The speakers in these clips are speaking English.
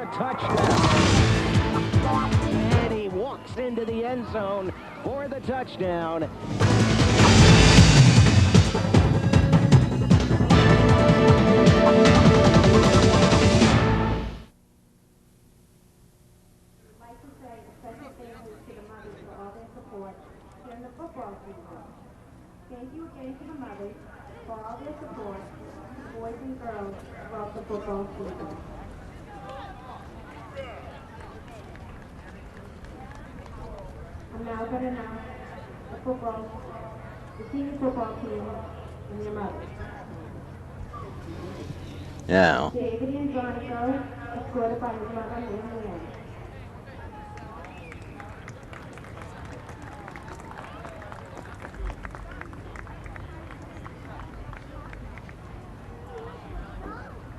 the touchdown. And he walks into the end zone for the touchdown. During the football season. Thank you again to the mothers for all their support, boys and girls, throughout the football season. I'm now going to announce the senior football team and their mothers. Yeah. David Andronico, escorted by his mother, Leanne.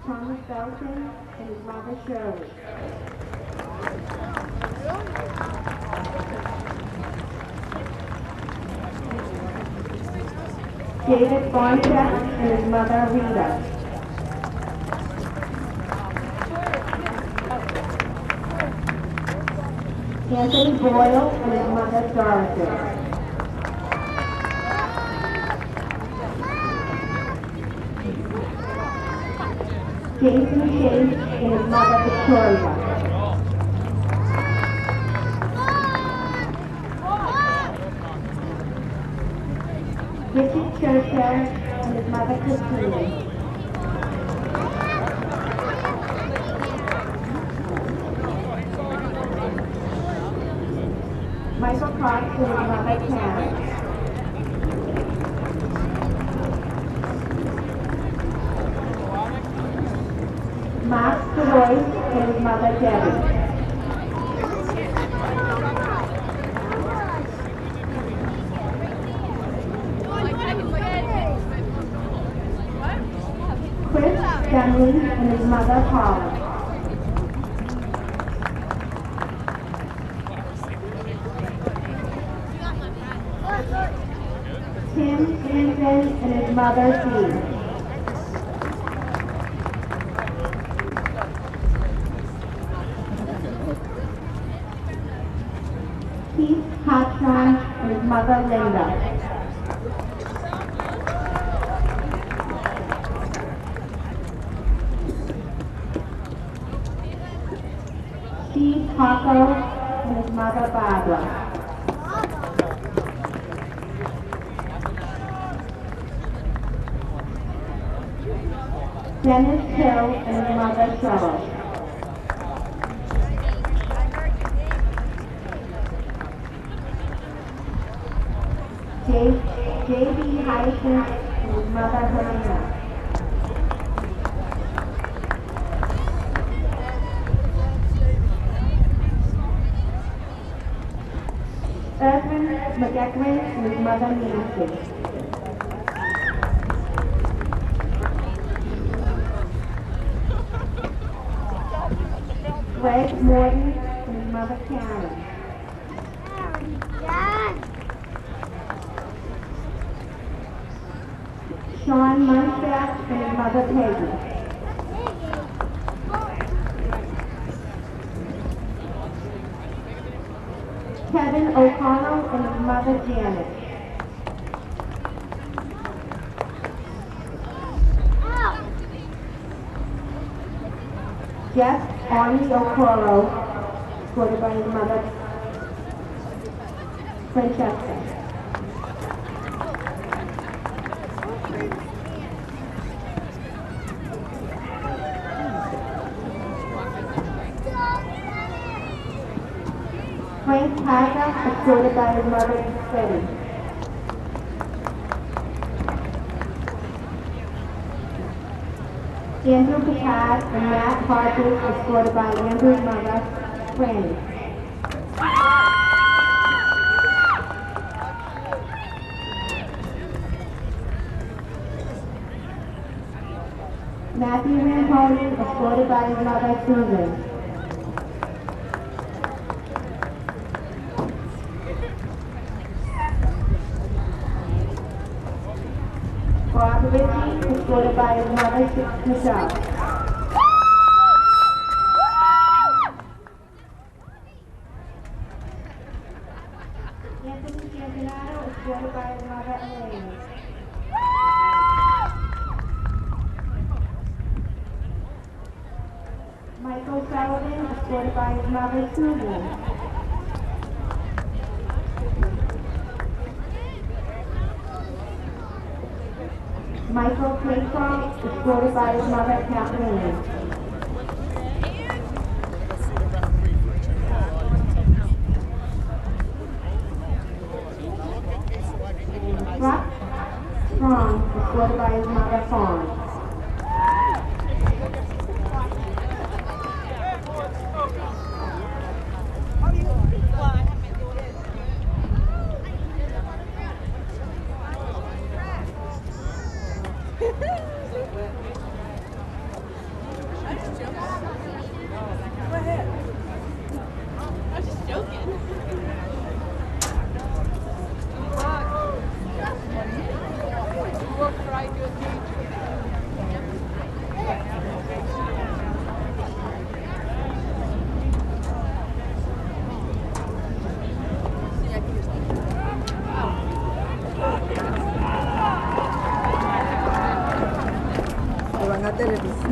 Thomas Belton and his mother Shirley. David Bonchek and his mother Rita. Anthony Boyle and his mother Dorothy. Jason Chase and his mother Victoria. Richard Churchill and his mother Christine. Michael Cox and his mother Karen. Max DeRoy and his mother Debbie. Chris Demley and his mother Paula. Tim Hansen and his mother Steve. Keith Hartshorn and his mother Linda. Steve Hocko and his mother Barbara. Dennis Hill and his mother Cheryl. J.B. Hyacinth and his mother Helena. Irvin McEachran and his mother Nancy. Greg Morton and his mother Karen. Sean Munstack and his mother Peggy. Kevin O'Connell and his mother Janet. Jeff Arnie Okoro, escorted by his mother Francesca. Frank Paga, escorted by his mother Betty. Andrew Picard and Matt Harper, escorted by Andrew's mother, Franny. Matthew Ramponi, escorted by his mother, Susan. Bob Ritchie, escorted by his mother, Michelle. escorted by his mother, Susan. Michael Paycroft, escorted by his mother, Kathleen. Brock Strong, escorted by his mother, Fawn.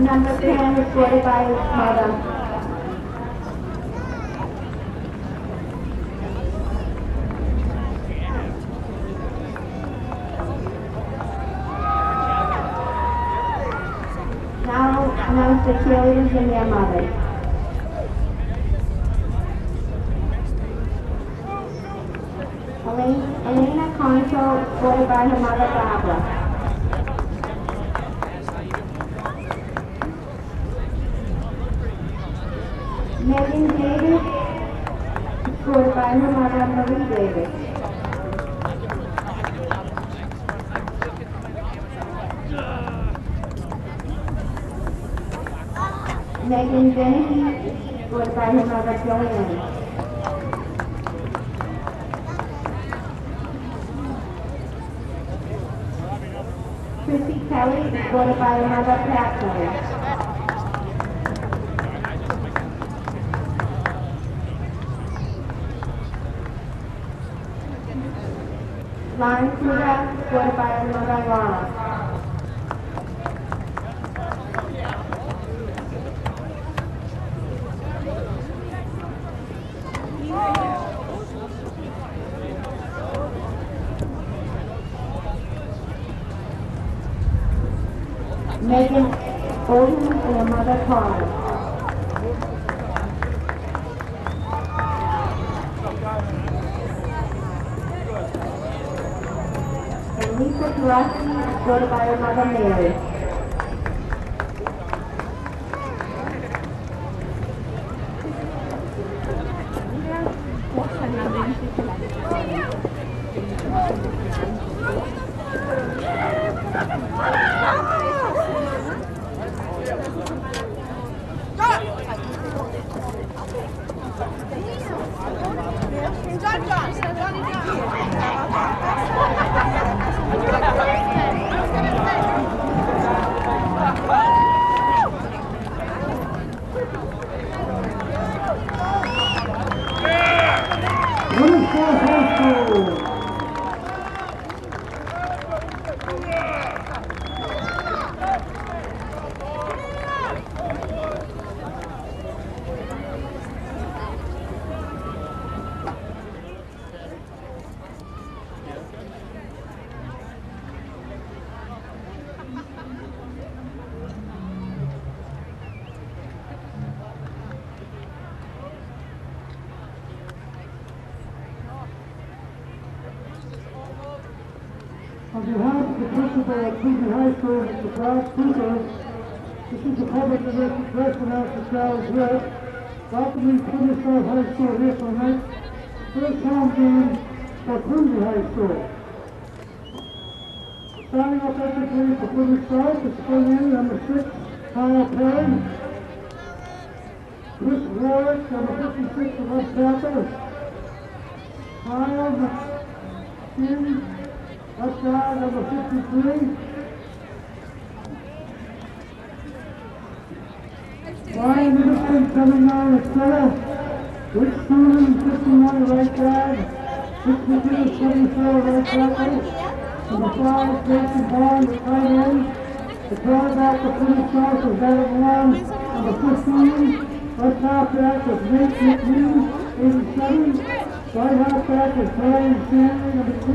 Number 10, escorted by his mother. Now announce the cheerleaders and their mothers. Elena Concho, escorted by her mother, Barbara. Megan Davis, escorted by her mother, Marie Davis. Megan Dennehy, escorted by her mother, Joanne. Chrissy Kelly, escorted by her mother, Pat Kelly. Lauren Kuda, escorted by her mother, Laura. Megan Odom and her mother, Carla. Lisa Teresi, escorted by her mother, Mary. On behalf of the principal of Cleveland High School, Mr. Brad Cooper, this is the public relations press announcer, Charles Webb, welcoming Plymouth South High School here tonight, first home game for Cleveland High School. Starting offensively for Plymouth South is spring number 6, Kyle Perry. Chris Ward, number 56, the left tackle. Kyle McShin, left guard, number 53. Ryan Middleton coming on at center. Rich Stevens, 51, right guard. Rich McGinnis, 74, right tackle. Number 5, Jason Bond, right end. The quarterback for Plymouth South is Adam Long, number 15. Left halfback is Nate McNew, 87. Right halfback is Brian Stanley, number 2.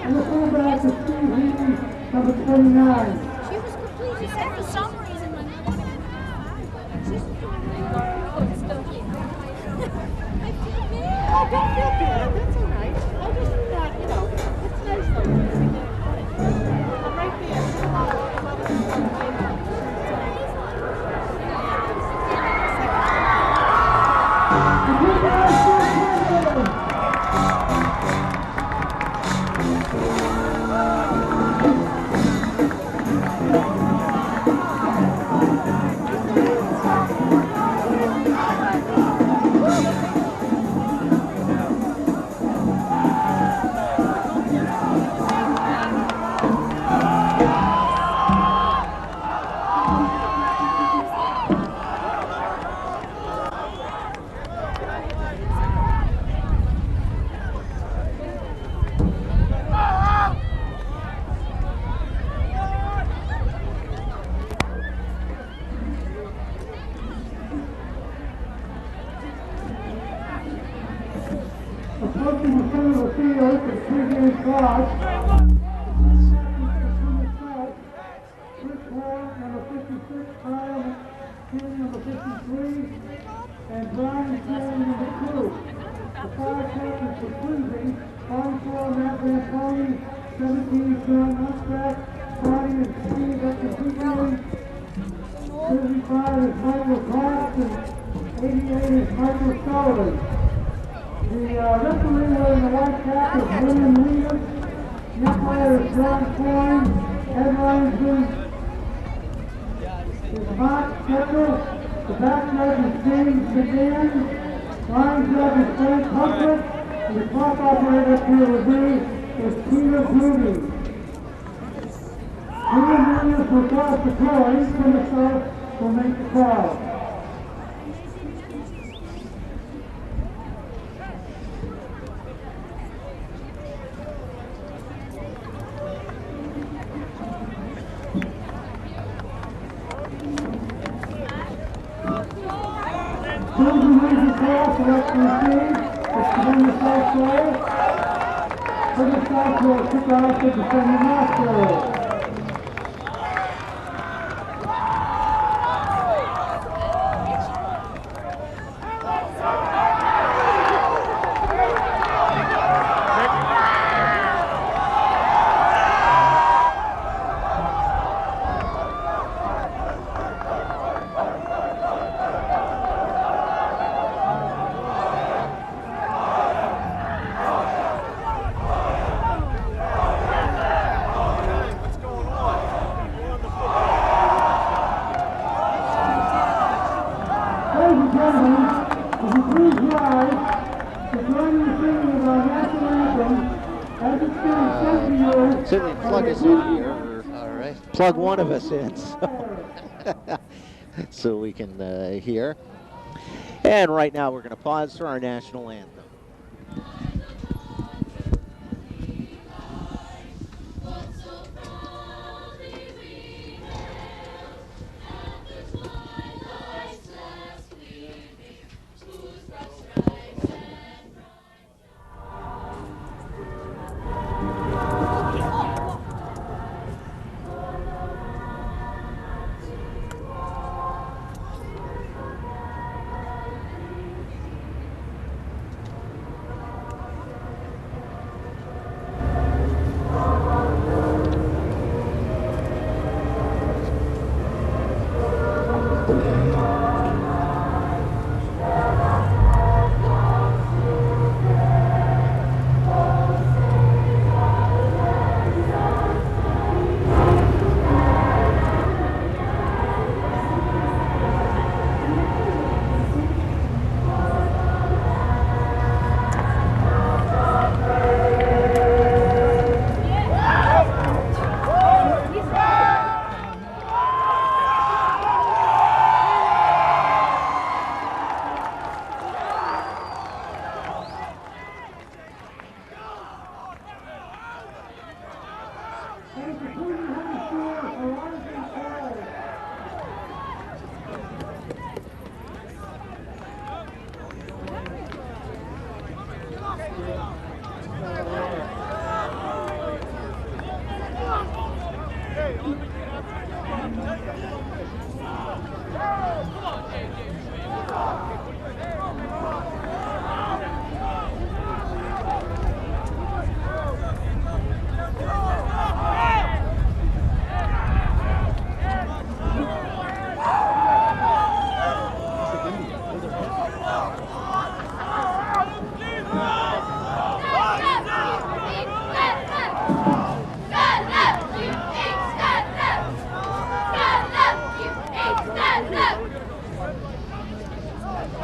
And the fullback is Steve Heaney, number 29. She was complete. She said for some reason when you want to get she's still here. I feel bad. Oh, don't feel bad. That's all right. I just thought, you know, it's nice though. I'm right there. Approaching the center of the field for pregame cross. Chris Horn, number 56, Kyle King, number 53, and Brian Stanley, number 2. The 5 captains for Cleveland, on 4, Matt Ramponi, 17, Sean Muscat, 20 and Steve Eccapico, 35 is Michael Cox, and 88 is Michael Sullivan. The referee wearing the white cap is William Williams. The umpire is John Klein. Headlinesman is Mark Ketchel. The back judge is James McGann. Line judge is Frank Huckett. And the clock operator up here with me is Peter Groovy. William Williams will toss the coin. Kennesaw will make the call. Susan Lindsay Cross, election received. It's to win the South Shore. For the South Shore, kick off to defending Moscow. Certainly plug us in here. All right. Plug one of us in so we can hear. And right now we're going to pause for our national anthem.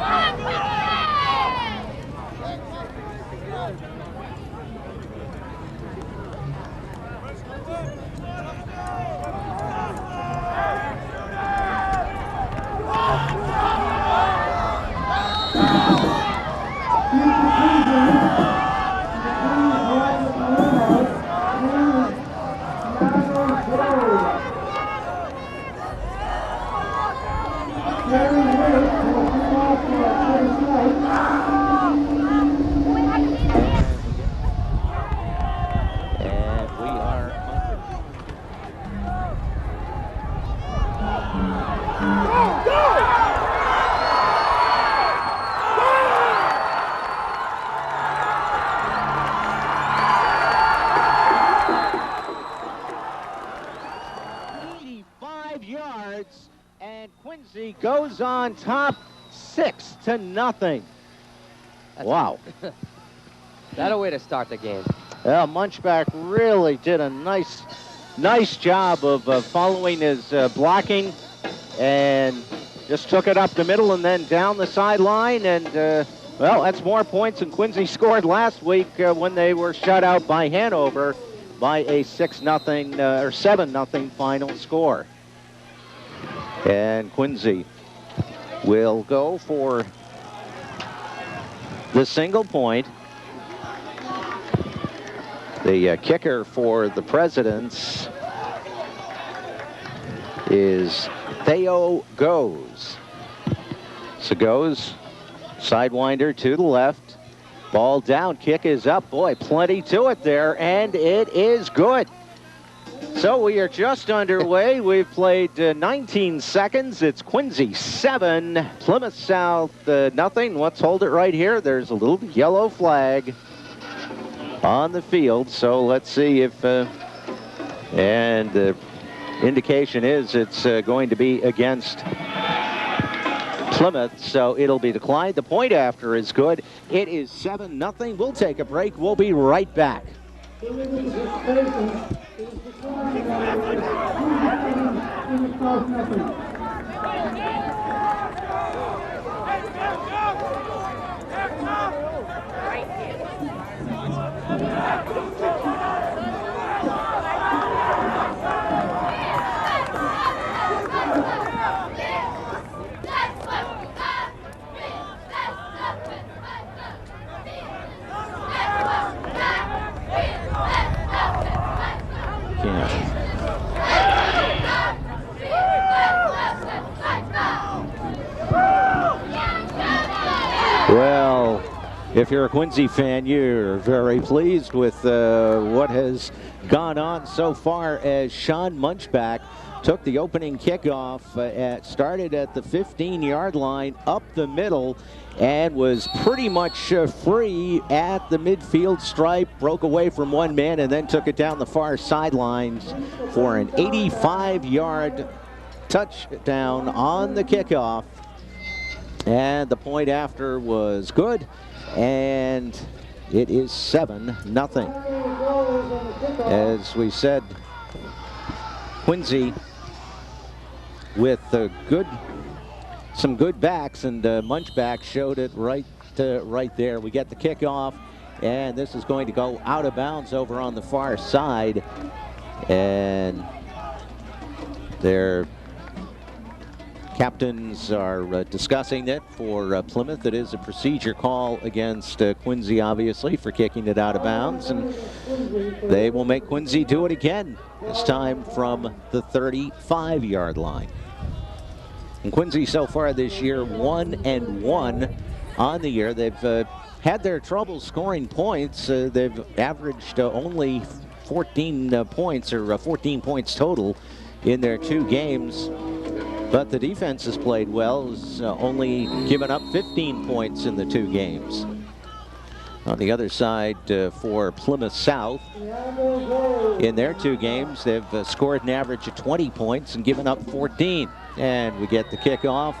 And we are yards, and Quincy goes on top 6-0. Wow. That a way to start the game. Well, Munchback really did a nice job of following his blocking, and just took it up the middle and then down the sideline. And, well, that's more points than Quincy scored last week when they were shut out by Hanover by a 6-0 or 7-0 final score. And Quincy will go for the single point. The kicker for the Presidents is Theo Goes. So Goes, sidewinder to the left. Ball down, kick is up. Boy, plenty to it there, and it is good. So we are just underway. We've played 19 seconds. It's Quincy 7, Plymouth South nothing. Let's hold it right here. There's a little yellow flag on the field. So let's see if, and the indication is it's going to be against Plymouth, so it'll be declined. The point after is good. It is 7-0. We'll take a break. We'll be right back. Well, if you're a Quincy fan, you're very pleased with what has gone on so far, as Sean Munchback took the opening kickoff, started at the 15-yard line up the middle, and was pretty much free at the midfield stripe, broke away from one man, and then took it down the far sidelines for an 85-yard touchdown on the kickoff. And the point after was good, and it is 7-0. As we said, Quincy with some good backs, and Munchback showed it right there. We get the kickoff, and this is going to go out of bounds over on the far side, and their captains are discussing it for Plymouth. It is a procedure call against Quincy, obviously, for kicking it out of bounds, and they will make Quincy do it again, this time from the 35-yard line. And Quincy so far this year 1-1 on the year. They've had their trouble scoring points. They've averaged only 14 points, or 14 points total in their 2 games. But the defense has played well, has only given up 15 points in the 2 games. On the other side, for Plymouth South, in their 2 games, they've scored an average of 20 points and given up 14. And we get the kickoff,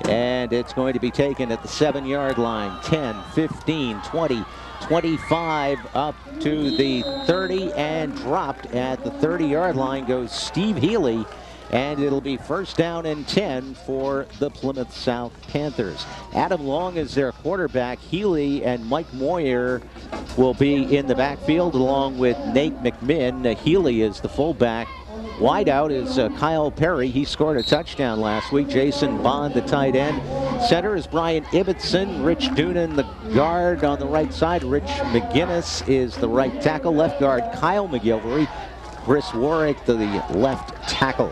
And it's going to be taken at the 7-yard line. 10, 15, 20, 25 up to the 30 and dropped at the 30-yard line goes Steve Healy. And it'll be first down and 10 for the Plymouth South Panthers. Adam Long is their quarterback. Healy and Mike Moyer will be in the backfield along with Nate McMinn. Healy is the fullback. Wideout is Kyle Perry. He scored a touchdown last week. Jason Bond, the tight end. Center is Brian Ibbotson. Rich Doonan, the guard on the right side. Rich McGinnis is the right tackle. Left guard Kyle McGilvery. Chris Warwick, the left tackle.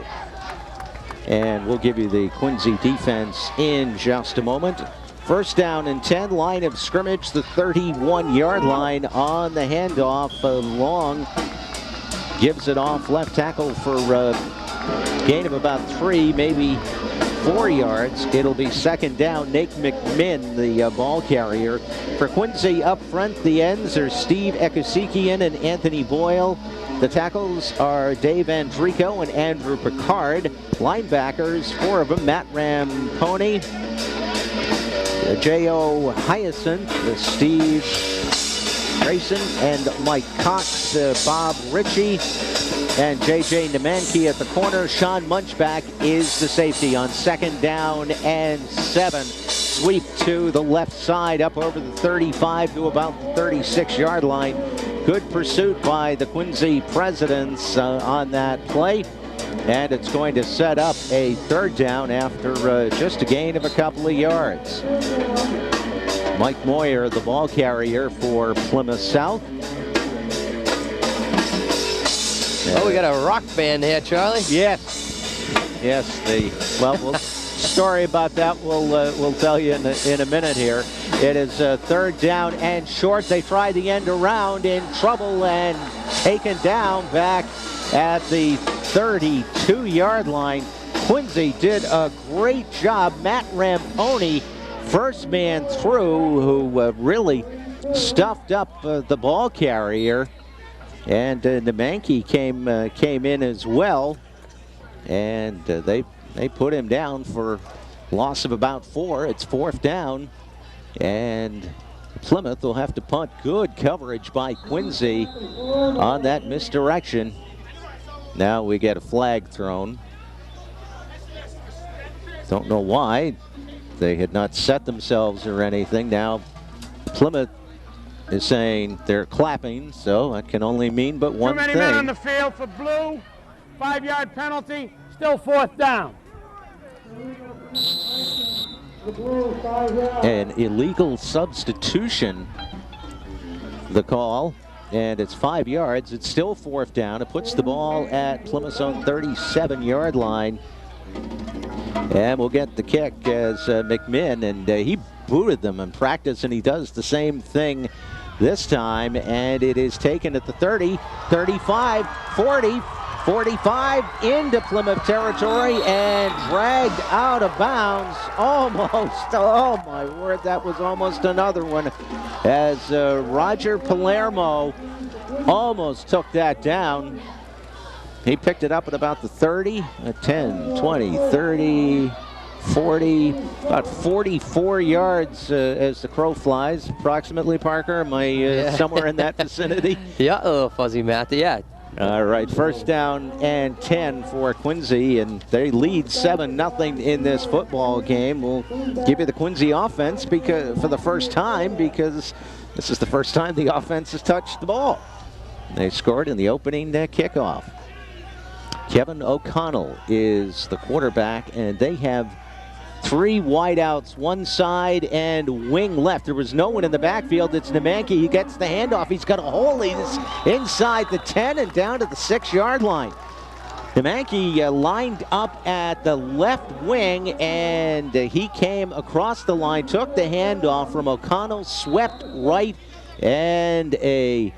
And we'll give you the Quincy defense in just a moment. First down and 10, line of scrimmage, the 31-yard line on the handoff. Long gives it off left tackle for a gain of about 3, maybe 4 yards. It'll be second down. Nate McMinn, the ball carrier. For Quincy up front, the ends are Steve Ekosikian and Anthony Boyle. The tackles are Dave Andrico and Andrew Picard. Linebackers, 4 of them, Matt Ramponi, J.O. Hyacinth, Steve Grayson, and Mike Cox, Bob Ritchie, and J.J. Nemanke at the corner. Sean Munchback is the safety on second down and 7. Sweep to the left side up over the 35 to about the 36-yard line. Good pursuit by the Quincy Presidents on that play. And it's going to set up a third down after just a gain of a couple of yards. Mike Moyer, the ball carrier for Plymouth South. Oh, we got a rock band here, Charlie. Yes. Yes, well, story about that we'll tell you in a minute here. It is third down and short. They try the end around, in trouble and taken down back at the 32-yard line. Quincy did a great job. Matt Ramponi, first man through, who really stuffed up the ball carrier. And Nemanke came in as well. And they put him down for loss of about 4. It's fourth down. And Plymouth will have to punt. Good coverage by Quincy on that misdirection. Now we get a flag thrown. Don't know why. They had not set themselves or anything. Now Plymouth is saying they're clapping, so that can only mean but one thing. Too many men on the field for blue. 5-yard penalty. Still fourth down. An illegal substitution, the call, and it's 5 yards. It's still fourth down. It puts the ball at Plymouth's own 37-yard line. And we'll get the kick as McMinn, and he booted them in practice, and he does the same thing this time. And it is taken at the 30, 35, 40, 45 into Plymouth territory and dragged out of bounds. Almost, oh my word, that was almost another one, as Roger Palermo almost took that down. He picked it up at about the 30, 10, 20, 30, 40, about 44 yards as the crow flies, approximately, Parker. Am I somewhere in that vicinity? Yeah, a little fuzzy math, yeah. All right, first down and 10 for Quincy, and they lead 7-0 in this football game. We'll give you the Quincy offense because for the first time, because this is the first time the offense has touched the ball. They scored in the opening kickoff. Kevin O'Connell is the quarterback, and they have 3 wideouts, one side and wing left. There was no one in the backfield. It's Nemanke. He gets the handoff. He's got a hole. He's inside the 10 and down to the 6-yard line. Nemanke lined up at the left wing, and he came across the line, took the handoff from O'Connell, swept right, and a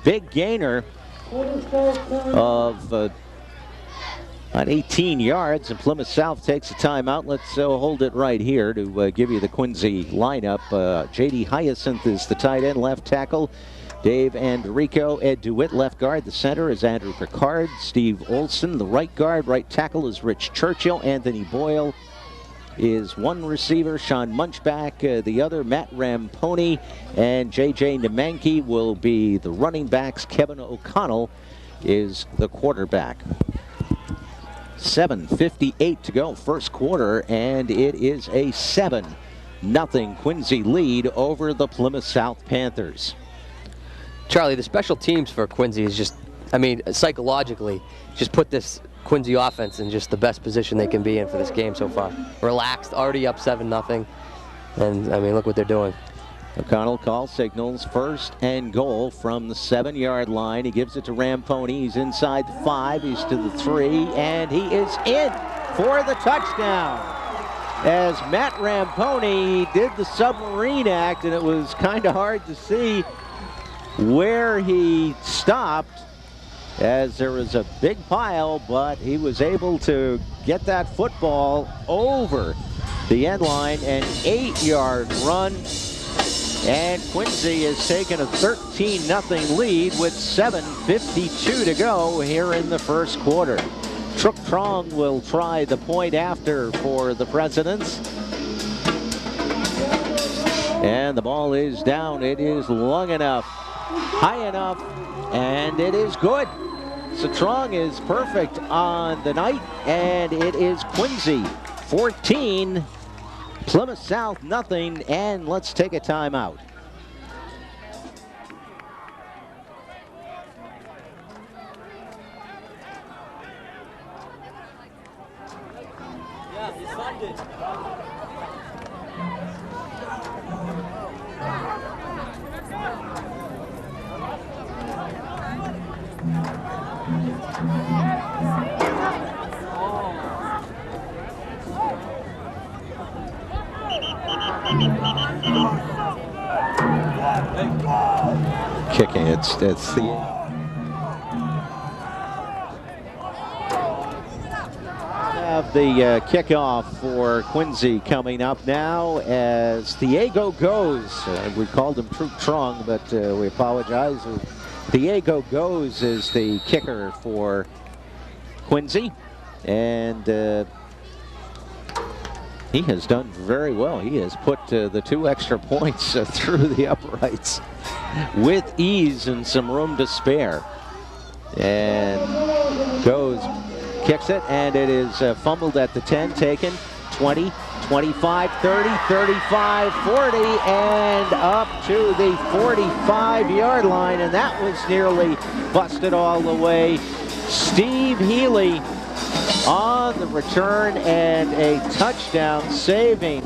big gainer of about 18 yards, and Plymouth South takes a timeout. Let's hold it right here to give you the Quincy lineup. J.D. Hyacinth is the tight end, left tackle. Dave Andrico, Ed DeWitt, left guard. The center is Andrew Picard. Steve Olson, the right guard. Right tackle is Rich Churchill. Anthony Boyle is one receiver, Sean Munchback, the other, Matt Ramponi, and J.J. Nemanke will be the running backs. Kevin O'Connell is the quarterback. 7:58 to go, first quarter, and it is a 7-0 Quincy lead over the Plymouth South Panthers. Charlie, the special teams for Quincy is just, I mean, psychologically, just put this Quincy offense in just the best position they can be in for this game so far. Relaxed, already up 7-0, and I mean, look what they're doing. O'Connell calls signals, first and goal from the 7-yard line. He gives it to Ramponi. He's inside the 5, he's to the 3, and he is in for the touchdown. As Matt Ramponi did the submarine act, and it was kind of hard to see where he stopped, as there was a big pile, but he was able to get that football over the end line, an 8-yard run, and Quincy has taken a 13-0 lead with 7:52 to go here in the first quarter. Truk Trong will try the point after for the Presidents. And the ball is down. It is long enough, high enough, and it is good. So Trong is perfect on the night, and it is Quincy 14, Plymouth South nothing, and let's take a timeout. Yeah, he's funded. Kicking, it's the have the kickoff for Quincy coming up now as Diego Goes. We called him Truk Trong, but we apologize. Diego Goes is the kicker for Quincy, and he has done very well. He has put the 2 extra points through the uprights with ease and some room to spare. And Goes kicks it, and it is fumbled at the 10, taken 20, 25, 30, 35, 40, and up to the 45-yard line, and that was nearly busted all the way. Steve Healy on the return, and a touchdown saving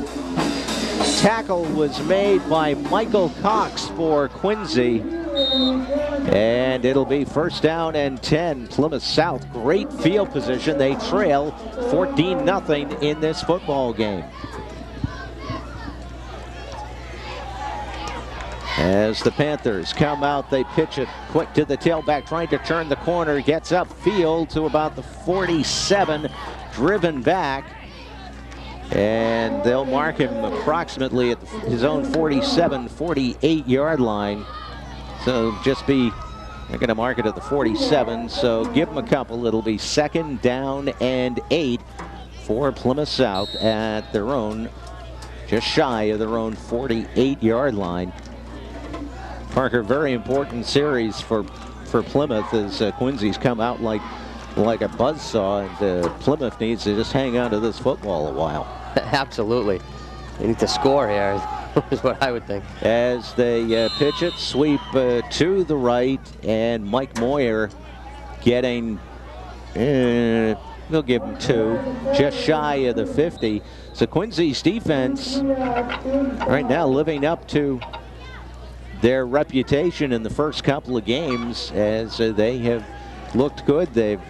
tackle was made by Michael Cox for Quincy. And it'll be first down and 10. Plymouth South, great field position. They trail 14-0 in this football game. As the Panthers come out, they pitch it quick to the tailback, trying to turn the corner, gets upfield to about the 47, driven back. And they'll mark him approximately at his own 47, 48-yard line. So just be, they're going to mark it at the 47, so give them a couple. It'll be second down and 8 for Plymouth South at their own, just shy of their own 48-yard line. Parker, very important series for Plymouth as Quincy's come out like a buzzsaw, and Plymouth needs to just hang on to this football a while. Absolutely. They need to score here, is what I would think. As they pitch it, sweep to the right, and Mike Moyer getting, they'll give him 2, just shy of the 50. So Quincy's defense right now living up to their reputation in the first couple of games, as they have looked good. They've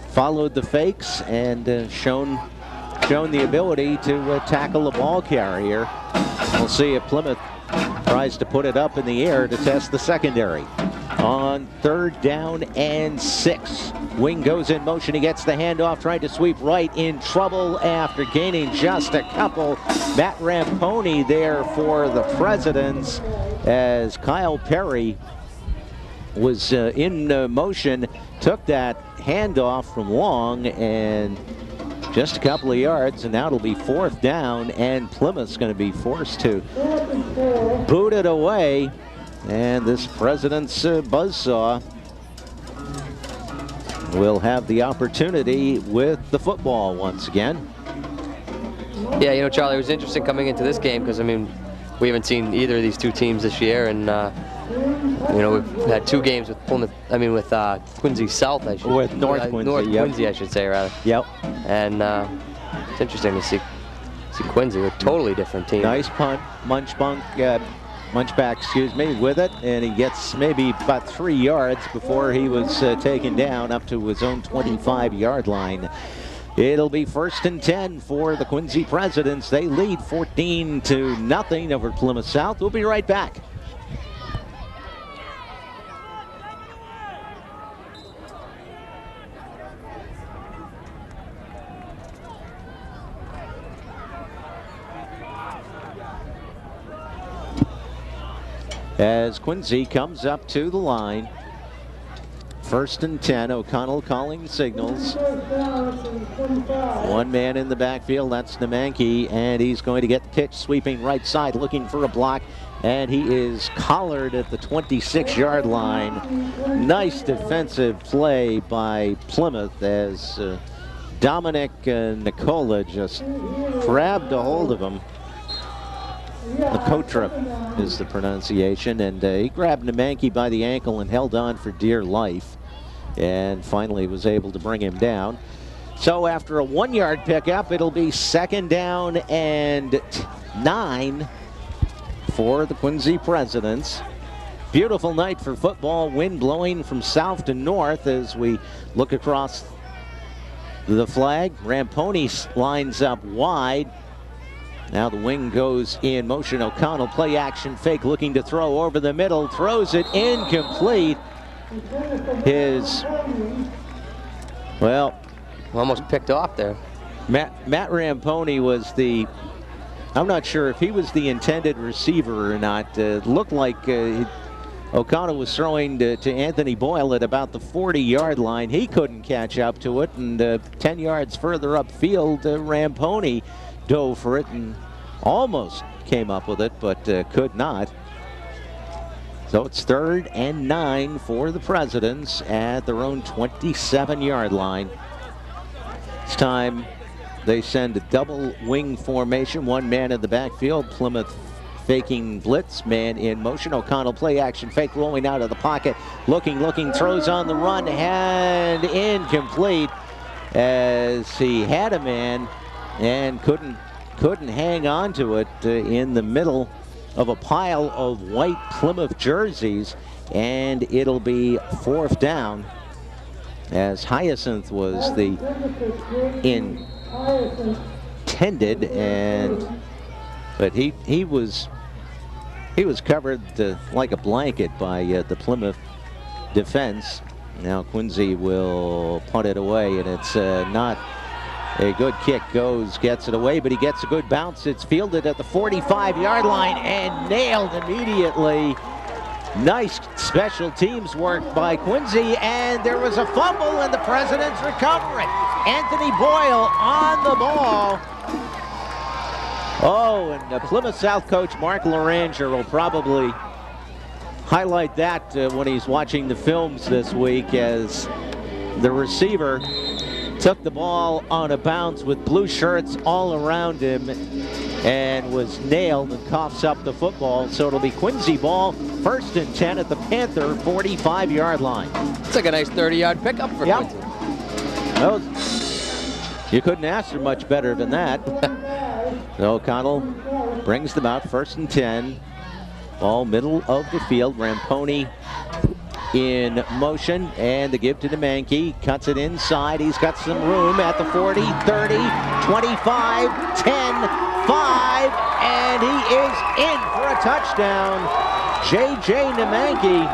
followed the fakes and shown the ability to tackle a ball carrier. We'll see if Plymouth tries to put it up in the air to test the secondary. On third down and 6. Wing goes in motion. He gets the handoff, trying to sweep right, in trouble after gaining just a couple. Matt Ramponi there for the Presidents, as Kyle Perry was in motion, took that handoff from Long and Just a couple of yards, and now it'll be 4th down, and Plymouth's going to be forced to boot it away. And this President's buzzsaw will have the opportunity with the football once again. Yeah, you know, Charlie, it was interesting coming into this game because, I mean, we haven't seen either of these two teams this year, and you know, we've had 2 games with Plymouth. I mean, with Quincy South, I should. With North Quincy. North Quincy, I should say, rather. Yep. And it's interesting to see Quincy, a totally different team. Nice punt, Munchback, excuse me, with it, and he gets maybe about 3 yards before he was taken down up to his own 25-yard line. It'll be 1st and 10 for the Quincy Presidents. They lead 14-0 over Plymouth South. We'll be right back. As Quincy comes up to the line. 1st and 10, O'Connell calling the signals. 1 man in the backfield, that's Nemanke, and he's going to get the pitch sweeping right side, looking for a block, and he is collared at the 26-yard line. Nice defensive play by Plymouth as Dominic Nicola just grabbed a hold of him. Nicotra is the pronunciation, and he grabbed Nemanke by the ankle and held on for dear life, and finally was able to bring him down. So after a 1-yard pickup, it'll be 2nd down and 9 for the Quincy Presidents. Beautiful night for football, wind blowing from south to north as we look across the flag. Ramponi lines up wide. Now the wing goes in motion. O'Connell, play action fake, looking to throw over the middle, throws it incomplete. Almost picked off there. Matt Ramponi was I'm not sure if he was the intended receiver or not. It looked like O'Connell was throwing to Anthony Boyle at about the 40-yard line. He couldn't catch up to it, and 10 yards further upfield, Ramponi dove for it and almost came up with it, but could not. So it's 3rd and 9 for the Presidents at their own 27-yard line. This time they send a double wing formation, 1 man in the backfield. Plymouth faking blitz, man in motion. O'Connell, play action fake, rolling out of the pocket, looking, throws on the run, and incomplete as he had a man and couldn't hang on to it in the middle of a pile of white Plymouth jerseys, and it'll be 4th down as Hyacinth was the intended, but he was covered like a blanket by the Plymouth defense. Now Quincy will punt it away, and it's not a good kick. Gets it away, but he gets a good bounce. It's fielded at the 45-yard line and nailed immediately. Nice special teams work by Quincy, and there was a fumble, and the Presidents recover it. Anthony Boyle on the ball. Oh, and Plymouth South coach Mark Loranger will probably highlight that when he's watching the films this week, as the receiver took the ball on a bounce with blue shirts all around him and was nailed and coughs up the football. So it'll be Quincy ball, 1st and 10 at the Panther 45-yard line. It's like a nice 30-yard pickup for Quincy. Well, you couldn't ask for much better than that. O'Connell brings them out, 1st and 10. Ball middle of the field. Ramponi in motion, and the give to Nemanke. Cuts it inside. He's got some room at the 40, 30, 25, 10, 5, and he is in for a touchdown. J.J. Nemanke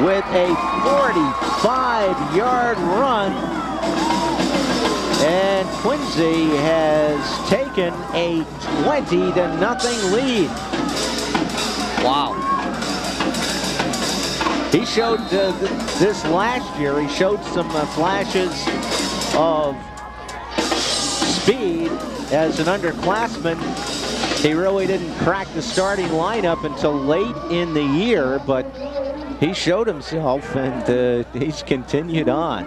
with a 45-yard run, and Quincy has taken a 20-0 lead. Wow. He showed this last year. He showed some flashes of speed as an underclassman. He really didn't crack the starting lineup until late in the year, but he showed himself, and he's continued on.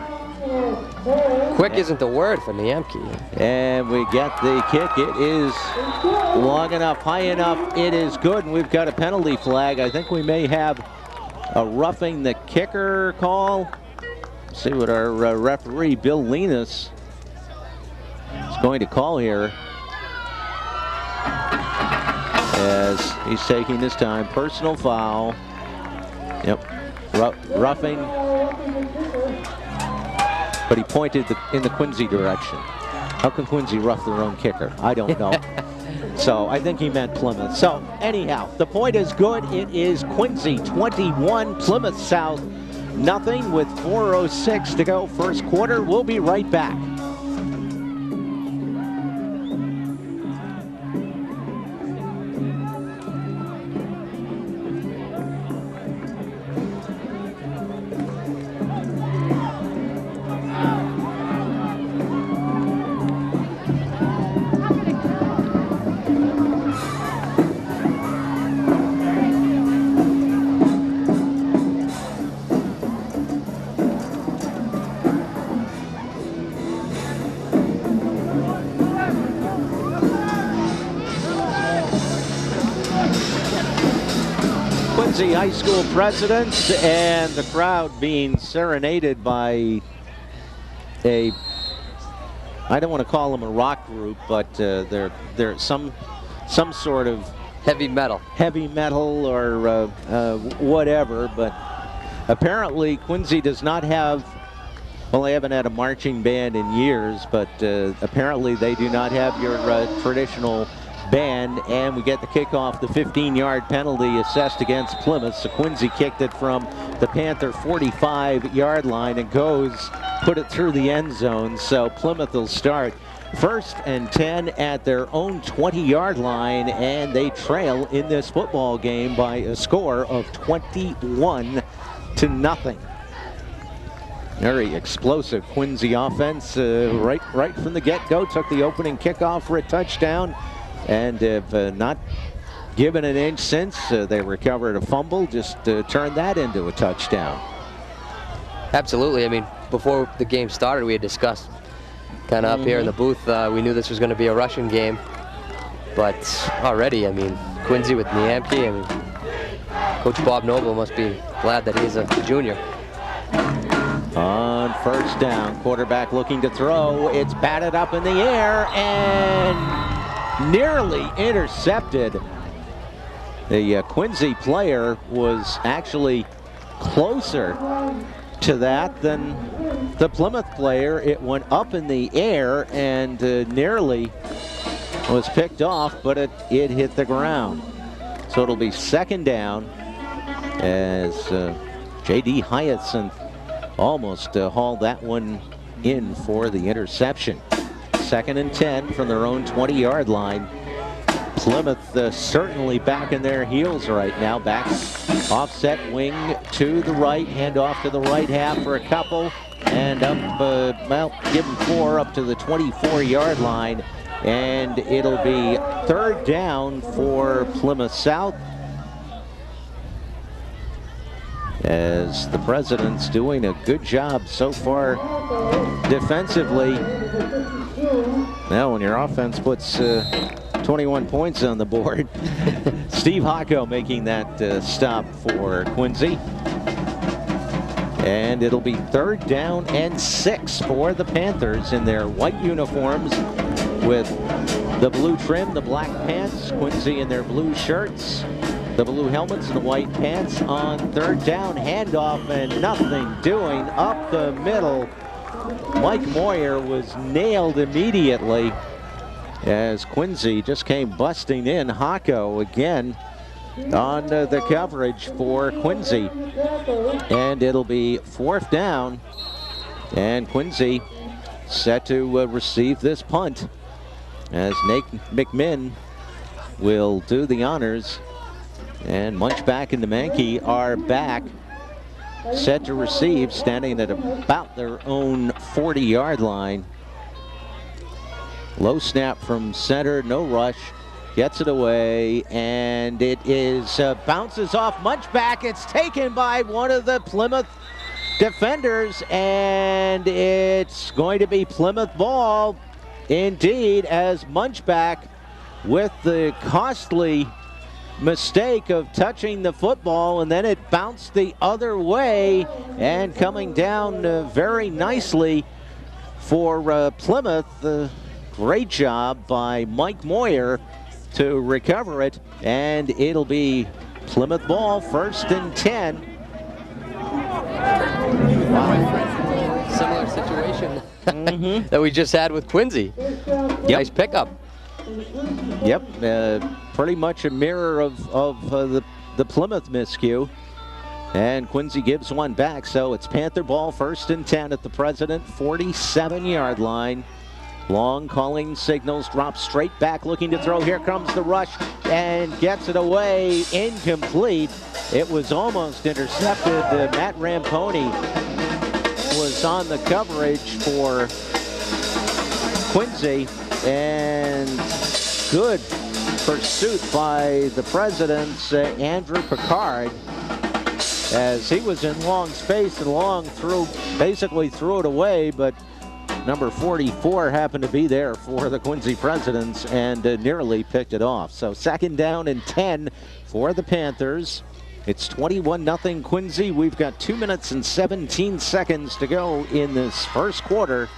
Quick isn't the word for Niemke. And we get the kick. It is long enough, high enough. It is good, and we've got a penalty flag. I think we may have a roughing the kicker call. Let's see what our referee, Bill Linus, is going to call here, as he's taking his time. Personal foul. Yep, roughing. But he pointed in the Quincy direction. How can Quincy rough their own kicker? I don't know. So I think he meant Plymouth. So anyhow, the point is good. It is Quincy 21, Plymouth South nothing, with 4:06 to go first quarter. We'll be right back. High School presidents and the crowd being serenaded by a, I don't want to call them a rock group, but they're some sort of heavy metal or whatever. But apparently Quincy does not have, well, they haven't had a marching band in years, but apparently they do not have your traditional band, and we get the kickoff. The 15-yard penalty assessed against Plymouth. So Quincy kicked it from the Panther 45-yard line and put it through the end zone. So Plymouth will start 1st and 10 at their own 20-yard line, and they trail in this football game by a score of 21-0. Very explosive Quincy offense right from the get-go. Took the opening kickoff for a touchdown, and have not given an inch since. They recovered a fumble, just turned that into a touchdown. Absolutely. I mean, before the game started, we had discussed kind of up here in the booth, we knew this was going to be a rushing game. But already, I mean, Quincy with Niemke, I mean, Coach Bob Noble must be glad that he's a junior. On 1st down, quarterback looking to throw. It's batted up in the air and nearly intercepted. The Quincy player was actually closer to that than the Plymouth player. It went up in the air and nearly was picked off, but it hit the ground. So it'll be 2nd down as J.D. Hyacinth almost hauled that one in for the interception. 2nd and 10 from their own 20-yard line. Plymouth certainly back in their heels right now. Back offset wing to the right, hand off to the right half for a couple, and up, well, give them 4 up to the 24-yard line, and it'll be 3rd down for Plymouth South, as the President's doing a good job so far defensively. Now, when your offense puts 21 points on the board, Steve Hocko making that stop for Quincy. And it'll be 3rd down and 6 for the Panthers in their white uniforms with the blue trim, the black pants. Quincy in their blue shirts, the blue helmets and the white pants. On 3rd down, handoff and nothing doing up the middle. Mike Moyer was nailed immediately as Quincy just came busting in. Hocko again on the coverage for Quincy. And it'll be 4th down, and Quincy set to receive this punt as Nate McMinn will do the honors. And Munchback and Nemankey are back, set to receive, standing at about their own 40-yard line. Low snap from center, no rush. Gets it away, and it is bounces off Munchback. It's taken by one of the Plymouth defenders, and it's going to be Plymouth ball indeed, as Munchback, with the costly mistake of touching the football, and then it bounced the other way, and coming down very nicely for Plymouth. Great job by Mike Moyer to recover it, and it'll be Plymouth ball, 1st and 10. Wow. Similar situation that we just had with Quincy. Yep. Nice pickup. Yep, pretty much a mirror of the Plymouth miscue. And Quincy gives one back, so it's Panther ball, 1st and 10 at the President 47-yard line. Long calling signals, drops straight back, looking to throw. Here comes the rush, and gets it away, incomplete. It was almost intercepted. Matt Ramponi was on the coverage for Quincy, and good pursuit by the President's Andrew Picard, as he was in long space and Long basically threw it away, but number 44 happened to be there for the Quincy Presidents and nearly picked it off. So 2nd down and 10 for the Panthers. It's 21-0 Quincy. We've got 2 minutes and 17 seconds to go in this first quarter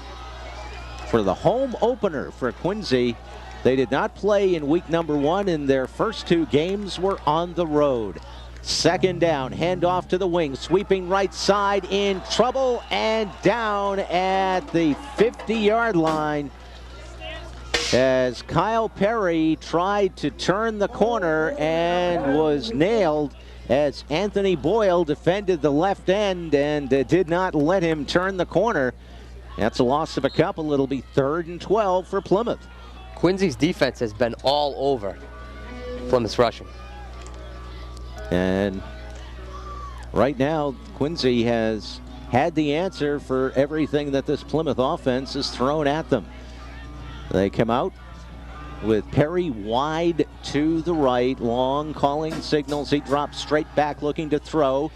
for the home opener for Quincy. They did not play in week number 1, and their first 2 games were on the road. 2nd down, handoff to the wing, sweeping right side, in trouble and down at the 50-yard line as Kyle Perry tried to turn the corner and was nailed as Anthony Boyle defended the left end and did not let him turn the corner. That's a loss of a couple. It'll be 3rd and 12 for Plymouth. Quincy's defense has been all over Plymouth's rushing. And right now, Quincy has had the answer for everything that this Plymouth offense has thrown at them. They come out with Perry wide to the right, long calling signals. He drops straight back looking to throw.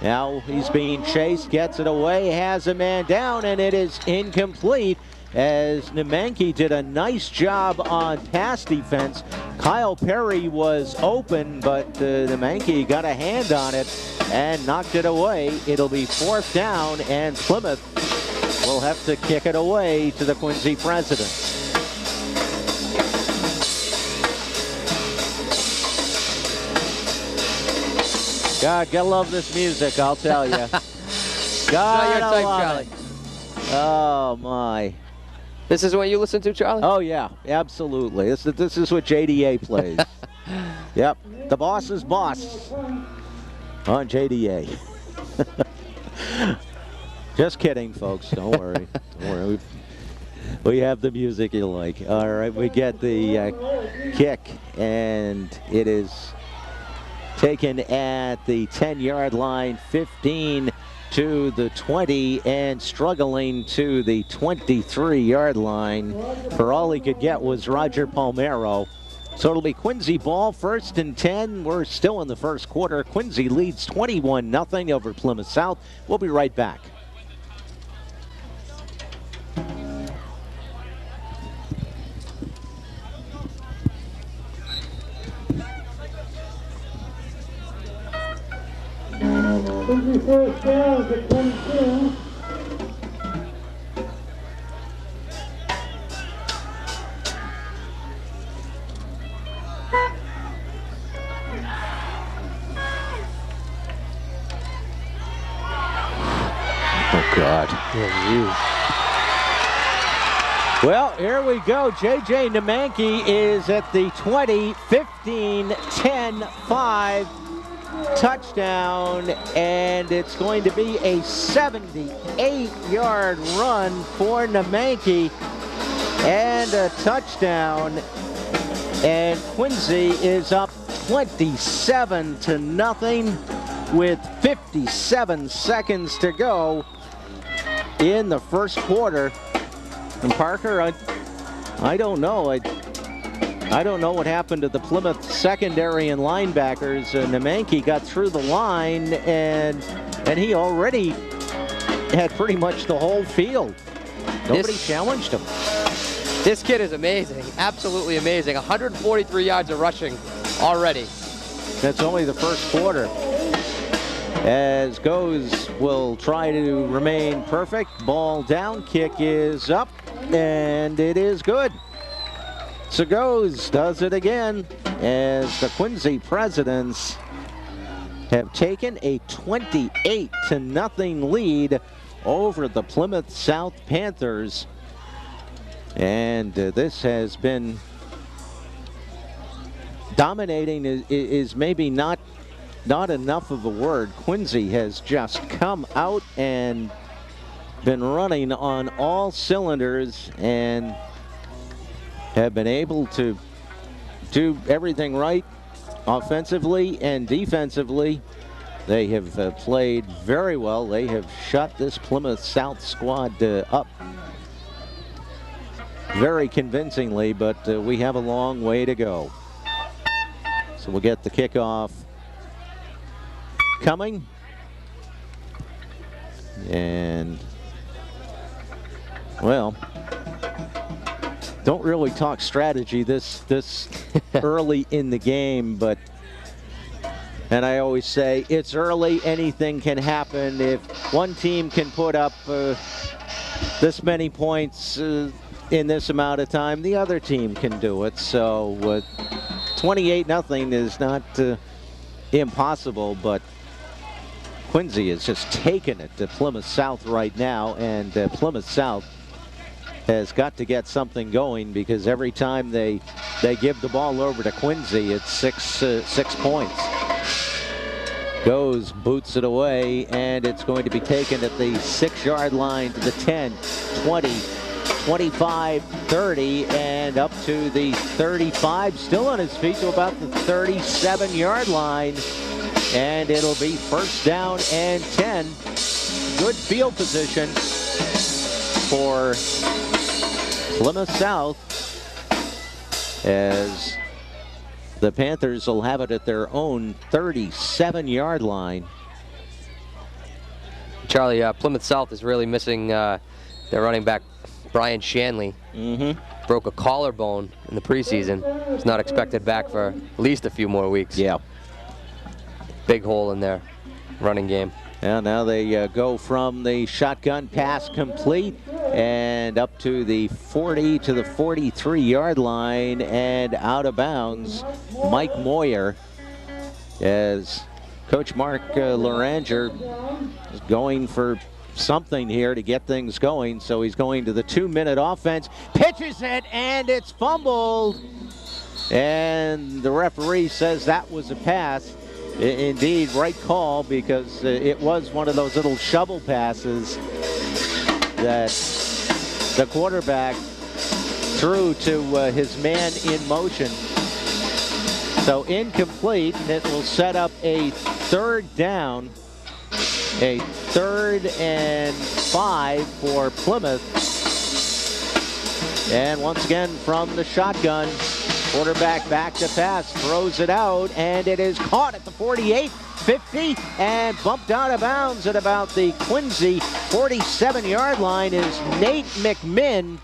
Now he's being chased, gets it away, has a man down, and it is incomplete, as Nemandji did a nice job on pass defense. Kyle Perry was open, but Nemandji got a hand on it and knocked it away. It'll be 4th down, and Plymouth will have to kick it away to the Quincy Presidents. God, gotta love this music, I'll tell you. Not your type, love Charlie. it. Oh, my. This is what you listen to, Charlie? Oh, yeah, absolutely. This is what JDA plays. Yep, the boss's boss on JDA. Just kidding, folks. Don't worry. Don't worry. We have the music you like. All right, we get the kick, and it is taken at the 10-yard line, 15 to the 20, and struggling to the 23-yard line. For all he could get was Roger Palmero. So it'll be Quincy ball, 1st and 10. We're still in the first quarter. Quincy leads 21-0 over Plymouth South. We'll be right back. Quincy 1st down to 22. Oh, God. Well, here we go. J.J. Nemandji is at the 20, 15, 10, 5. Touchdown, and it's going to be a 78-yard run for Nemandji and a touchdown, and Quincy is up 27-0 with 57 seconds to go in the first quarter. And Parker, I don't know. I don't know what happened to the Plymouth secondary and linebackers. Nemanja got through the line, and he already had pretty much the whole field. Nobody challenged him. This kid is amazing, absolutely amazing. 143 yards of rushing already. That's only the first quarter. As Goes will try to remain perfect. Ball down, kick is up, and it is good. So Goes does it again as the Quincy Presidents have taken a 28-0 lead over the Plymouth South Panthers. And this has been dominating is maybe not enough of a word. Quincy has just come out and been running on all cylinders and have been able to do everything right offensively and defensively. They have played very well. They have shut this Plymouth South squad up very convincingly, but we have a long way to go. So we'll get the kickoff coming. And, well, don't really talk strategy this early in the game, but, and I always say it's early, anything can happen. If one team can put up this many points in this amount of time, the other team can do it. So 28-0 is not impossible, but Quincy is just taking it to Plymouth South right now, and Plymouth South has got to get something going, because every time they give the ball over to Quincy, it's six points. Goes, boots it away, and it's going to be taken at the 6-yard line to the 10, 20, 25, 30, and up to the 35, still on his feet to about the 37-yard line. And it'll be first down and 10. Good field position for Plymouth South, as the Panthers will have it at their own 37-yard line. Charlie, Plymouth South is really missing their running back, Brian Shanley. Broke a collarbone in the preseason. He's not expected back for at least a few more weeks. Yeah. Big hole in their running game. And now they go from the shotgun pass complete and up to the 40 to the 43-yard line and out of bounds. Mike Moyer, as Coach Mark Loranger is going for something here to get things going. So he's going to the 2-minute offense, pitches it, and it's fumbled. And the referee says that was a pass. Indeed, right call, because it was one of those little shovel passes that the quarterback threw to his man in motion. So incomplete, and it will set up a third down, a 3rd and 5 for Plymouth. And once again from the shotgun, quarterback back to pass, throws it out, and it is caught at the 48, 50, and bumped out of bounds at about the Quincy 47-yard line is Nate McMinn.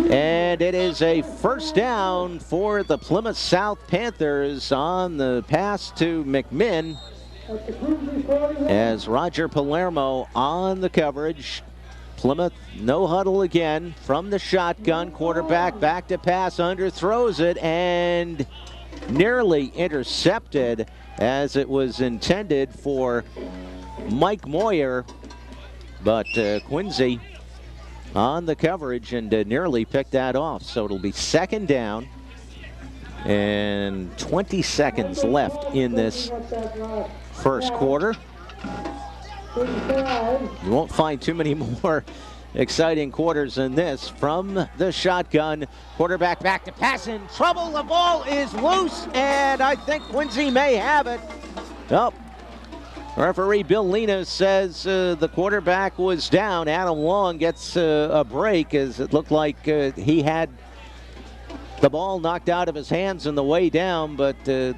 And it is a first down for the Plymouth South Panthers on the pass to McMinn, as Roger Palermo on the coverage. Plymouth no huddle again from the shotgun. Quarterback back to pass, underthrows it, and nearly intercepted, as it was intended for Mike Moyer. But Quincy on the coverage and nearly picked that off. So it'll be second down and 20 seconds left in this first quarter. You won't find too many more exciting quarters than this. From the shotgun, quarterback back to pass, in trouble. The ball is loose, and I think Quincy may have it. Oh, Referee Bill Lena says the quarterback was down. Adam Long gets a break as it looked like he had the ball knocked out of his hands on the way down, but the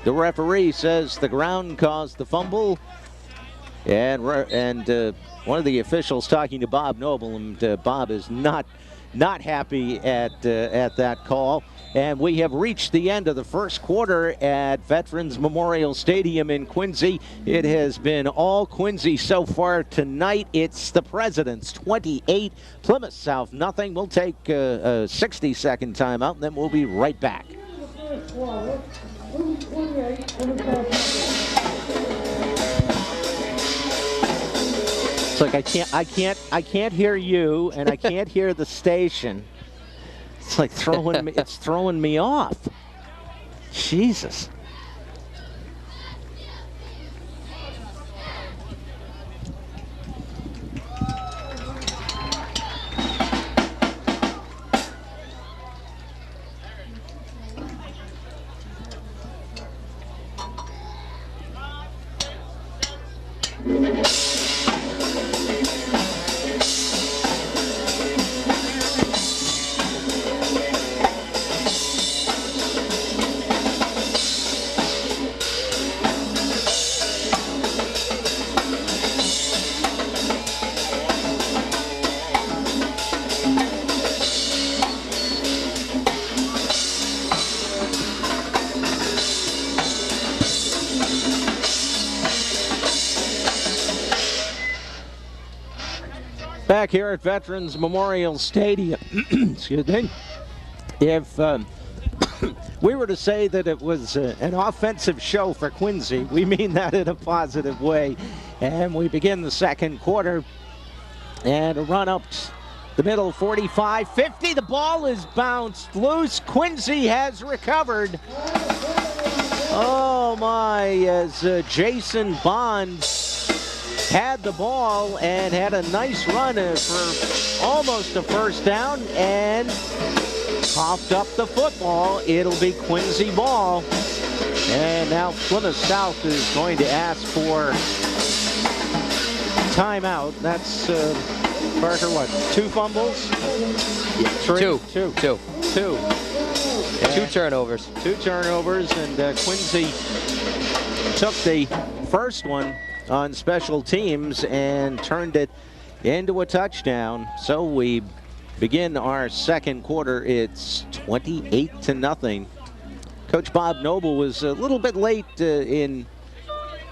referee says the ground caused the fumble. And one of the officials talking to Bob Noble, and Bob is not happy at that call. And we have reached the end of the first quarter at Veterans Memorial Stadium in Quincy. It has been all Quincy so far tonight. It's the Presidents 28, Plymouth South nothing. We'll take a 60-second timeout, and then we'll be right back. It's like I can't hear you, and I can't hear the station. It's like throwing me off. Jesus. Back here at Veterans Memorial Stadium, excuse me, if we were to say that it was an offensive show for Quincy, we mean that in a positive way. And we begin the second quarter, and a run up the middle, 45-50. The ball is bounced loose. Quincy has recovered. Oh my, as Jason Bond had the ball and had a nice run for almost a first down and coughed up the football. It'll be Quincy ball. And now Plymouth South is going to ask for timeout. That's Parker, what, 2 fumbles? Yeah, 3? Two. Two turnovers. 2 turnovers, and Quincy took the first one on special teams and turned it into a touchdown. So we begin our second quarter. It's 28-0. Coach Bob Noble was a little bit late in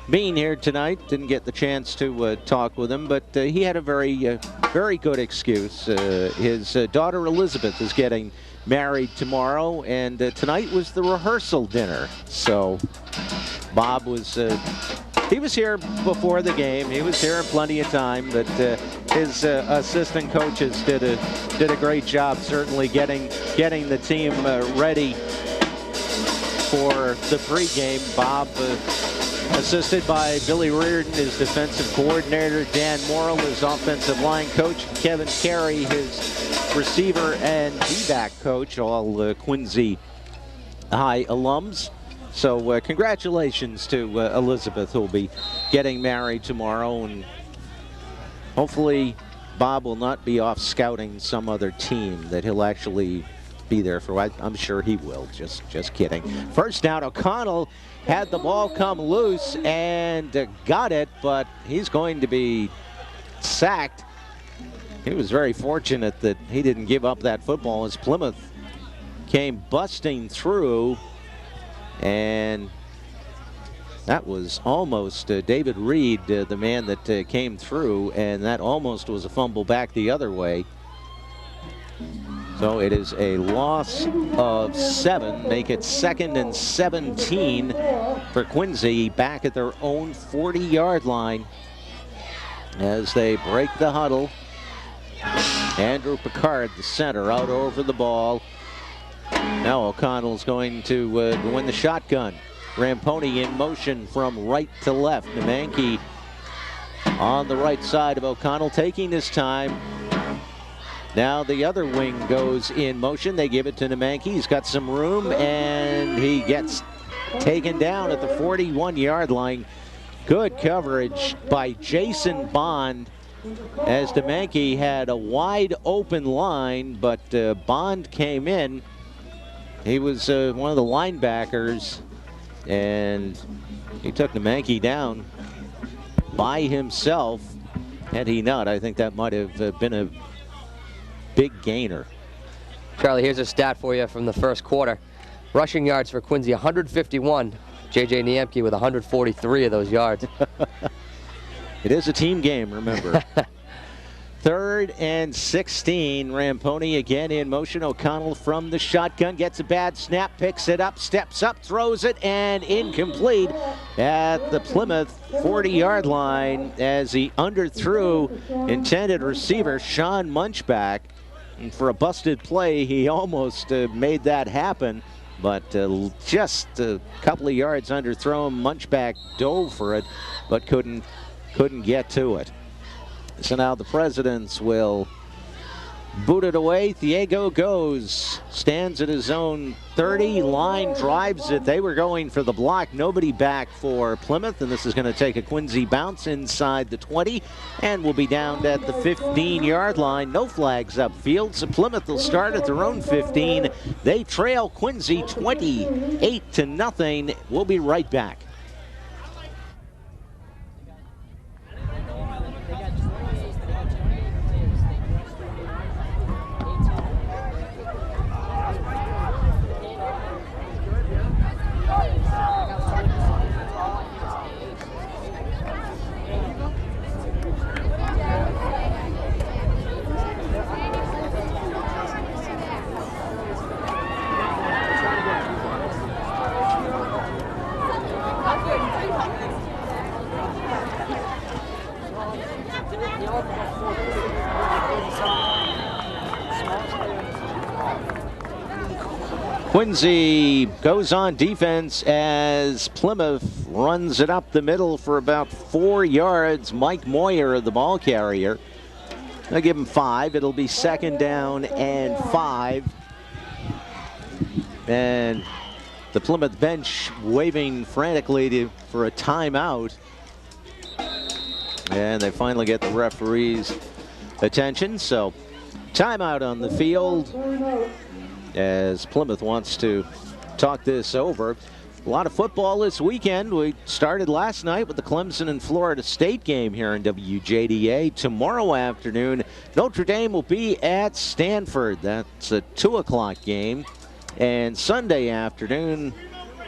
being here tonight. Didn't get the chance to talk with him, but he had a very good excuse. His daughter Elizabeth is getting married tomorrow, and tonight was the rehearsal dinner. So Bob was he was here before the game. He was here in plenty of time, but his assistant coaches did a great job, certainly getting the team ready for the pregame. Bob, assisted by Billy Reardon, his defensive coordinator, Dan Morrill, his offensive line coach, Kevin Carey, his receiver and D-back coach, all Quincy High alums. So congratulations to Elizabeth, who will be getting married tomorrow, and hopefully Bob will not be off scouting some other team, that he'll actually be there for. I'm sure he will. Just kidding. First down, O'Connell had the ball come loose and got it, but he's going to be sacked. He was very fortunate that he didn't give up that football as Plymouth came busting through. And that was almost David Reed, the man that came through, and that almost was a fumble back the other way. So it is a loss of 7, make it 2nd and 17 for Quincy, back at their own 40-yard line as they break the huddle. Andrew Picard, the center, out over the ball. Now O'Connell's going to win the shotgun. Ramponi in motion from right to left. Nemanke on the right side of O'Connell, taking his time. Now the other wing goes in motion. They give it to Nemanke. He's got some room, and he gets taken down at the 41-yard line Good coverage by Jason Bond as DeManke had a wide open line, but Bond came in. He was one of the linebackers, and he took DeManke down by himself. Had he not, I think that might have been a big gainer. Charlie, here's a stat for you from the first quarter. Rushing yards for Quincy, 151. J.J. Niemke with 143 of those yards. It is a team game, remember. 3rd and 16. Ramponi again in motion. O'Connell from the shotgun gets a bad snap, picks it up, steps up, throws it, and incomplete at the Plymouth 40-yard line as he underthrew intended receiver Sean Munchback. And for a busted play, he almost made that happen, but just a couple of yards underthrown. Munchback dove for it, but couldn't get to it. So now the Presidents will boot it away. Thiago goes, stands at his own 30, line drives it. They were going for the block. Nobody back for Plymouth, and this is going to take a Quincy bounce inside the 20 and will be down at the 15-yard line. No flags upfield, so Plymouth will start at their own 15. They trail Quincy 28-0. We'll be right back. Quincy goes on defense as Plymouth runs it up the middle for about 4 yards. Mike Moyer, the ball carrier. They'll give him 5. It'll be 2nd down and 5. And the Plymouth bench waving frantically for a timeout. And they finally get the referee's attention. So timeout on the field as Plymouth wants to talk this over. A lot of football this weekend. We started last night with the Clemson and Florida State game here in WJDA. Tomorrow afternoon, Notre Dame will be at Stanford. That's a 2 o'clock game. And Sunday afternoon,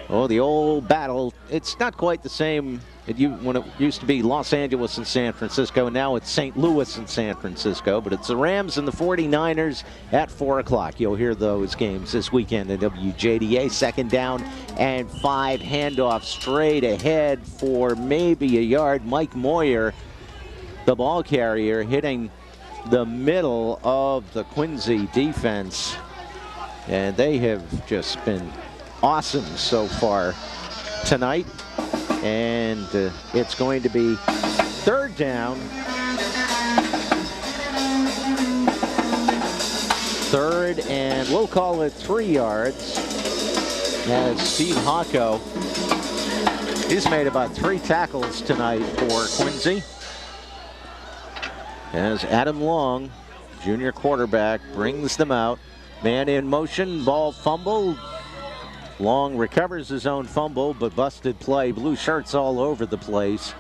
the old battle. It's not quite the same when it used to be Los Angeles and San Francisco, and now it's St. Louis and San Francisco, but it's the Rams and the 49ers at 4 o'clock. You'll hear those games this weekend in WJDA. 2nd down and 5, handoff straight ahead for maybe a yard. Mike Moyer, the ball carrier, hitting the middle of the Quincy defense, and they have just been awesome so far tonight. And it's going to be 3rd down. 3rd, and we'll call it 3 yards. As Steve Hocko, he's made about 3 tackles tonight for Quincy. As Adam Long, junior quarterback, brings them out. Man in motion, ball fumbled. Long recovers his own fumble, but busted play. Blue shirts all over the place.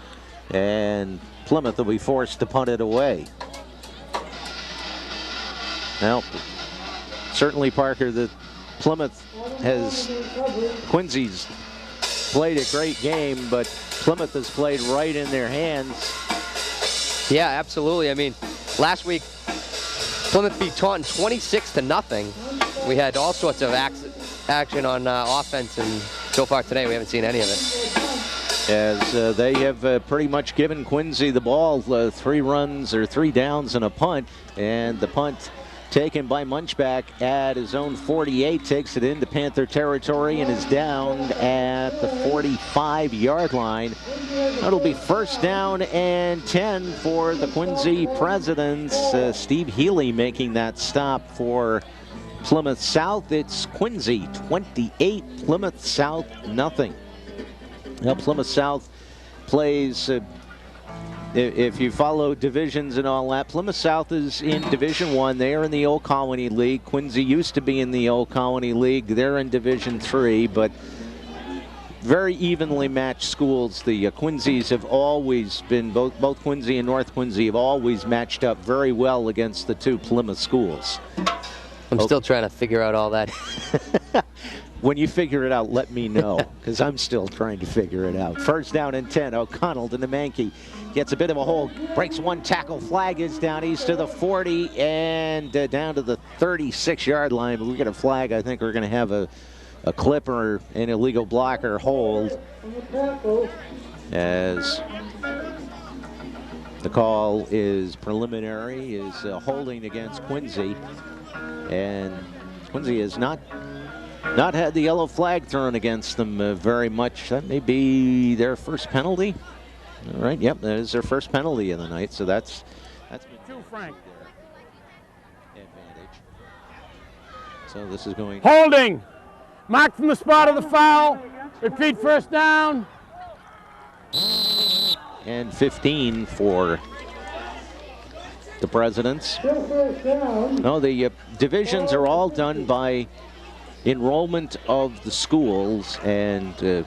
And Plymouth will be forced to punt it away. Now, certainly, Parker, that Quincy's played a great game, but Plymouth has played right in their hands. Yeah, absolutely. I mean, last week, Plymouth beat Taunton 26-0. We had all sorts of action on offense, and so far today we haven't seen any of it. As they have pretty much given Quincy the ball, 3 runs or 3 downs and a punt, and the punt taken by Munchback at his own 48 takes it into Panther territory and is down at the 45-yard line. That'll be 1st down and 10 for the Quincy Presidents. Steve Healy making that stop for Plymouth South. It's Quincy 28, Plymouth South nothing. Now Plymouth South plays, if you follow divisions and all that, Plymouth South is in Division I. They are in the Old Colony League. Quincy used to be in the Old Colony League. They're in Division III, but very evenly matched schools. The Quincy's have always been, both Quincy and North Quincy have always matched up very well against the two Plymouth schools. I'm still trying to figure out all that. When you figure it out, let me know, because I'm still trying to figure it out. First down and 10. O'Connell to Nemandke. Gets a bit of a hole, breaks one tackle. Flag is down. He's to the 40 and down to the 36-yard line. But we get a flag. I think we're going to have a clip or an illegal blocker hold, as the call is preliminary, is holding against Quincy. And Quincy has not had the yellow flag thrown against them very much. That may be their first penalty. All right, yep, that is their first penalty of the night. So that's been Two, Frank. their advantage. So this is going. Holding. Mark from the spot of the foul. Repeat first down. And 15 for the Presidents. No, the divisions are all done by enrollment of the schools, and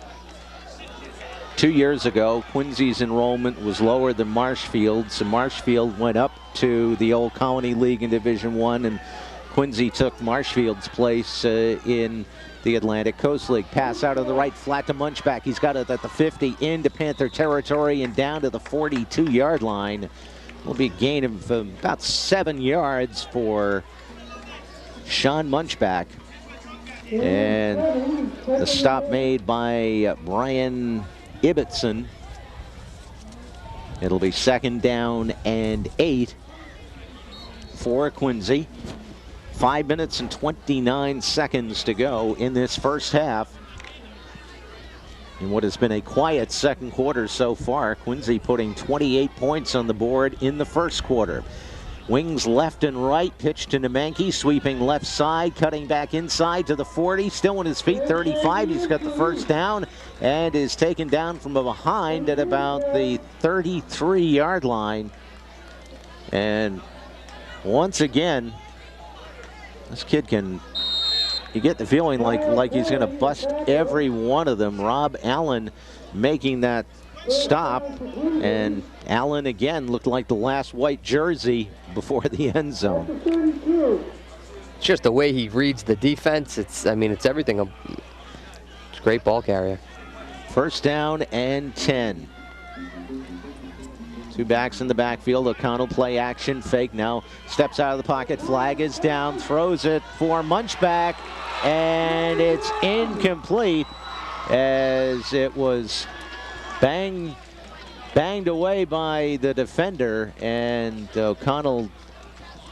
2 years ago, Quincy's enrollment was lower than Marshfield's, so Marshfield went up to the Old Colony League in Division I, and Quincy took Marshfield's place in the Atlantic Coast League. Pass out on the right, flat to Munchback. He's got it at the 50 into Panther territory and down to the 42-yard line. Will be a gain of about 7 yards for Sean Munchback. And the stop made by Brian Ibbotson. It'll be second down and 8 for Quincy. 5 minutes and 29 seconds to go in this first half. In what has been a quiet second quarter so far, Quincy putting 28 points on the board in the first quarter. Wings left and right, pitch to Nemandke, sweeping left side, cutting back inside to the 40, still on his feet, 35. He's got the first down and is taken down from behind at about the 33-yard line. And once again, this kid can, you get the feeling like he's going to bust every one of them. Rob Allen making that stop, and Allen again looked like the last white jersey before the end zone. It's just the way he reads the defense. It's everything. It's a great ball carrier. First down and 10. Two backs in the backfield. O'Connell play action, fake now. Steps out of the pocket. Flag is down. Throws it for Munchback. And it's incomplete, as it was banged away by the defender. And O'Connell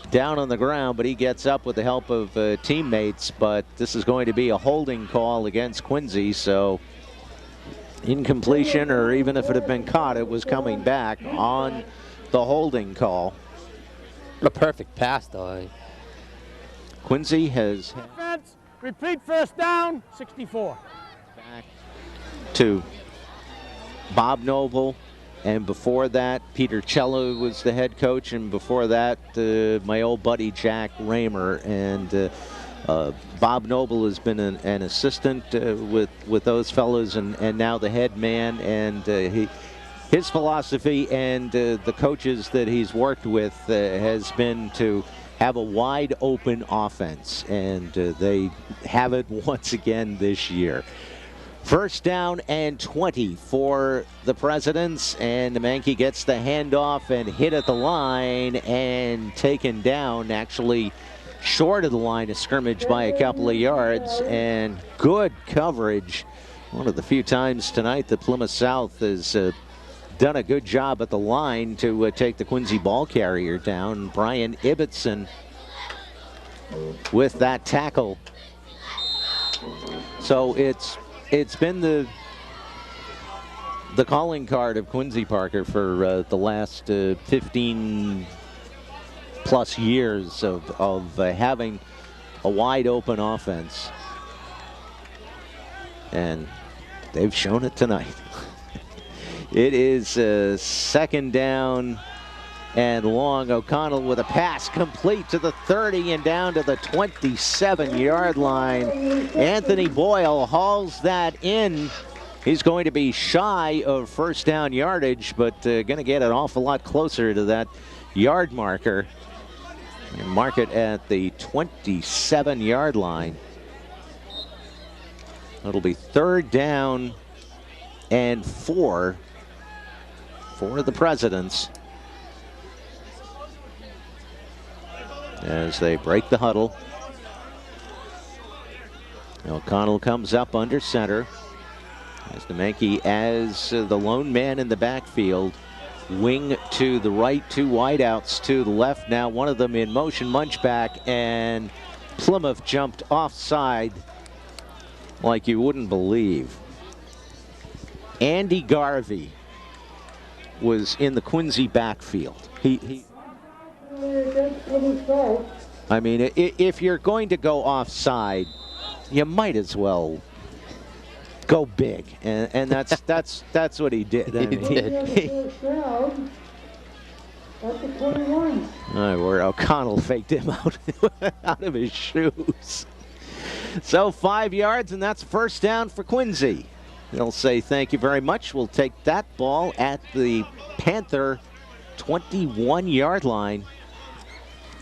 down on the ground, but he gets up with the help of teammates. But this is going to be a holding call against Quincy. So incompletion, or even if it had been caught, it was coming back on the holding call. A perfect pass, though. Quincy has Defense. Repeat first down. 64. back to Bob Noble, and before that, Peter Cello was the head coach, and before that, my old buddy Jack Raymer. And Bob Noble has been an assistant with those fellows, and now the head man. And his philosophy and the coaches that he's worked with has been to have a wide open offense, and they have it once again this year. First down and 20 for the Presidents, and Nemandke gets the handoff and hit at the line and taken down, actually short of the line of scrimmage by a couple of yards, and good coverage. One of the few times tonight that Plymouth South has done a good job at the line to take the Quincy ball carrier down. Brian Ibbotson with that tackle. So it's been the calling card of Quincy, Parker, for the last 15 plus years of having a wide open offense, and they've shown it tonight. It is second down and long. O'Connell with a pass complete to the 30 and down to the 27-yard line. Anthony Boyle hauls that in. He's going to be shy of first down yardage, but going to get an awful lot closer to that yard marker. Mark it at the 27-yard line. It'll be third down and 4 for the Presidents as they break the huddle. O'Connell comes up under center as Nemecki as the lone man in the backfield. Wing to the right, 2 wideouts to the left. Now one of them in motion, Munchback, and Plymouth jumped offside like you wouldn't believe. Andy Garvey was in the Quincy backfield. I mean, if you're going to go offside, you might as well go big, and that's what he did. He did. Where O'Connell faked him out of his shoes. So 5 yards, and that's first down for Quincy. They'll say thank you very much. We'll take that ball at the Panther 21-yard line.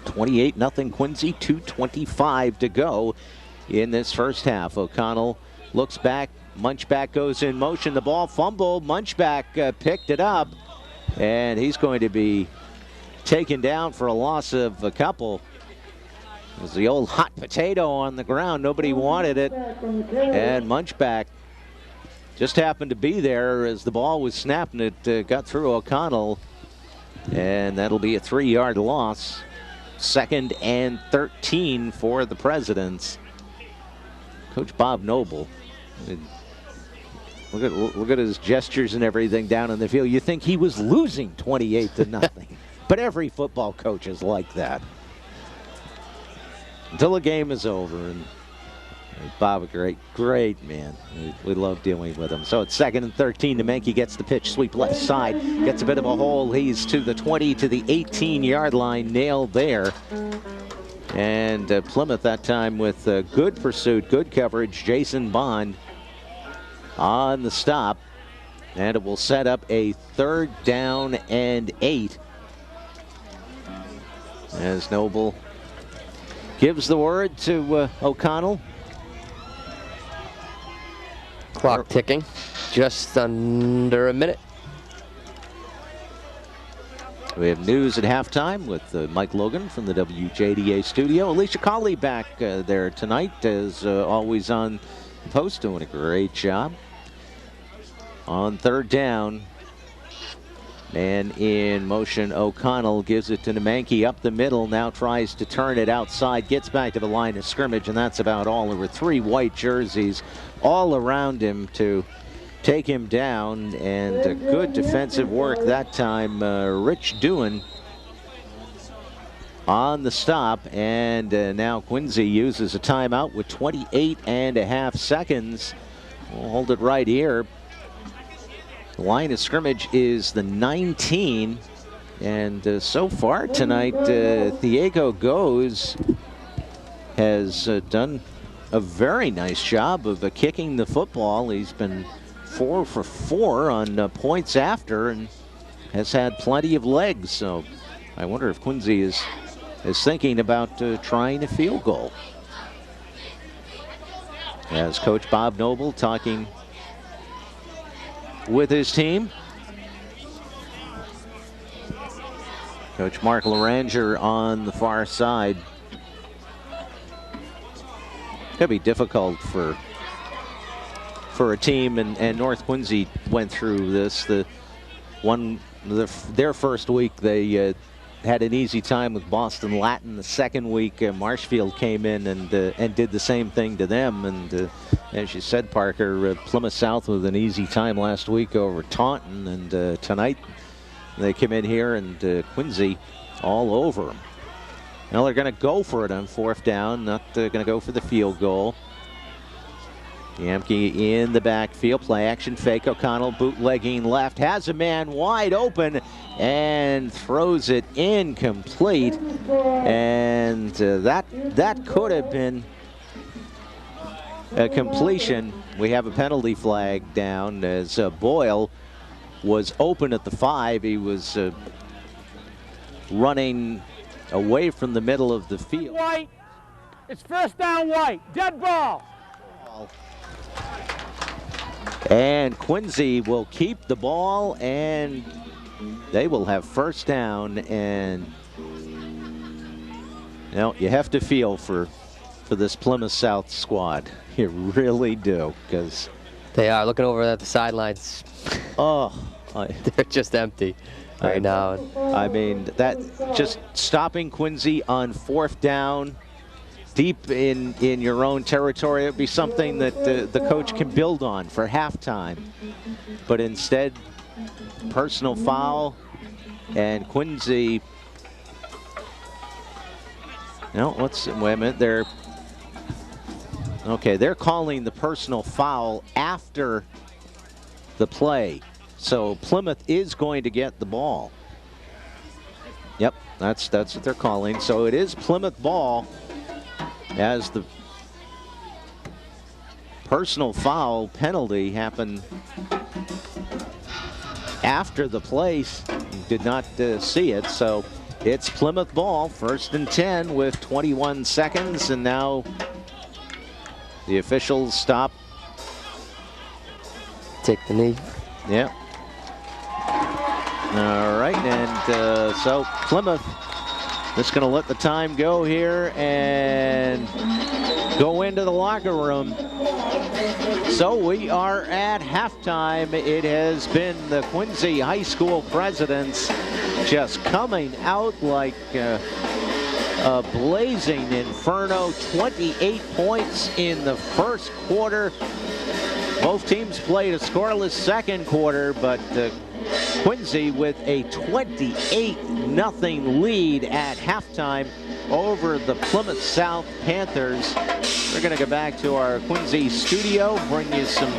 28-0 Quincy, 2:25 to go in this first half. O'Connell looks back. Munchback goes in motion. The ball fumbled. Munchback picked it up, and he's going to be taken down for a loss of a couple. It was the old hot potato on the ground. Nobody wanted it, and Munchback just happened to be there as the ball was snapped, and it got through O'Connell, and that'll be a 3-yard loss. 2nd and 13 for the Presidents. Coach Bob Noble, look at his gestures and everything down in the field. You think he was losing 28-0, but every football coach is like that until the game is over. And Bob, a great man. We love dealing with him. So it's 2nd and 13. Nemecki gets the pitch, sweep left side, gets a bit of a hole. He's to the 20, to the 18-yard line, nailed there. And Plymouth that time with good pursuit, good coverage. Jason Bond on the stop. And it will set up a 3rd down and 8. As Noble gives the word to O'Connell. Clock ticking, just under a minute. We have news at halftime with Mike Logan from the WJDA studio. Alicia Colley back there tonight, as always on post, doing a great job. On 3rd down, man in motion, O'Connell gives it to Nemecki up the middle, now tries to turn it outside, gets back to the line of scrimmage, and that's about all. There were 3 white jerseys all around him to take him down, and good defensive work that time. Rich Doohan on the stop, and now Quincy uses a timeout with 28.5 seconds. We'll hold it right here. The line of scrimmage is the 19, and so far tonight, Thiago Goes has done a very nice job of kicking the football. He's been 4 for 4 on points after, and has had plenty of legs. So I wonder if Quincy is thinking about trying a field goal. As Coach Bob Noble talking with his team. Coach Mark Laranger on the far side. Could be difficult for a team, and North Quincy went through this. Their first week, they had an easy time with Boston Latin. The second week, Marshfield came in and did the same thing to them. And as you said, Parker, Plymouth South with an easy time last week over Taunton, and tonight they come in here and Quincy all over them. Now they're going to go for it on 4th down, not going to go for the field goal. Yamke in the backfield, play action fake. O'Connell bootlegging left, has a man wide open and throws it incomplete. And that could have been a completion. We have a penalty flag down as Boyle was open at the 5. He was running away from the middle of the field. White. It's first down, White. Dead ball. And Quincy will keep the ball, and they will have first down. And you know, you have to feel for this Plymouth South squad. You really do, because they are looking over at the sidelines. They're just empty right now. I mean, that just stopping Quincy on 4th down deep in your own territory, it would be something that the coach can build on for halftime. But instead, personal foul, and Quincy, wait a minute, they're calling the personal foul after the play. So Plymouth is going to get the ball. Yep, that's what they're calling. So it is Plymouth ball, as the personal foul penalty happened after the play. Did not see it, so it's Plymouth ball, 1st and 10 with 21 seconds, and now the officials stop. Take the knee. Yeah. All right, and so Plymouth just going to let the time go here and go into the locker room. So we are at halftime. It has been the Quincy High School Presidents just coming out like a blazing inferno. 28 points in the first quarter. Both teams played a scoreless second quarter, but Quincy with a 28-0 lead at halftime over the Plymouth South Panthers. We're going to go back to our Quincy studio, bring you some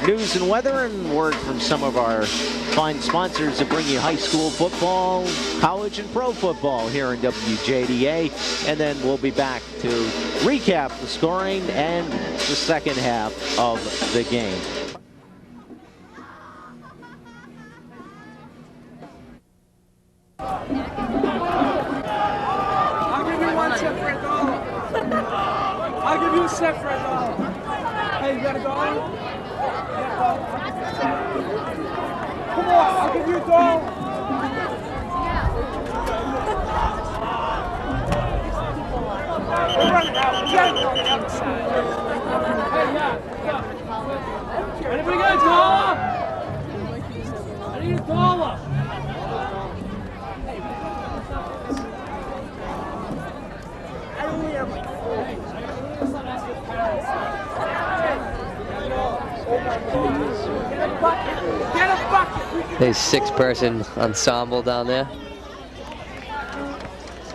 news and weather and word from some of our fine sponsors that bring you high school football, college and pro football here in WJDA. And then we'll be back to recap the scoring and the second half of the game. I'll give you one set for $1. I'll give you a set for $1. Hey, you got $1? Come on, I'll give you $1. We're running out. Jen on the other side. Hey, yeah. Anybody got $1? I need $1. I only have like 4. Get a bucket. There's 6-person ensemble down there.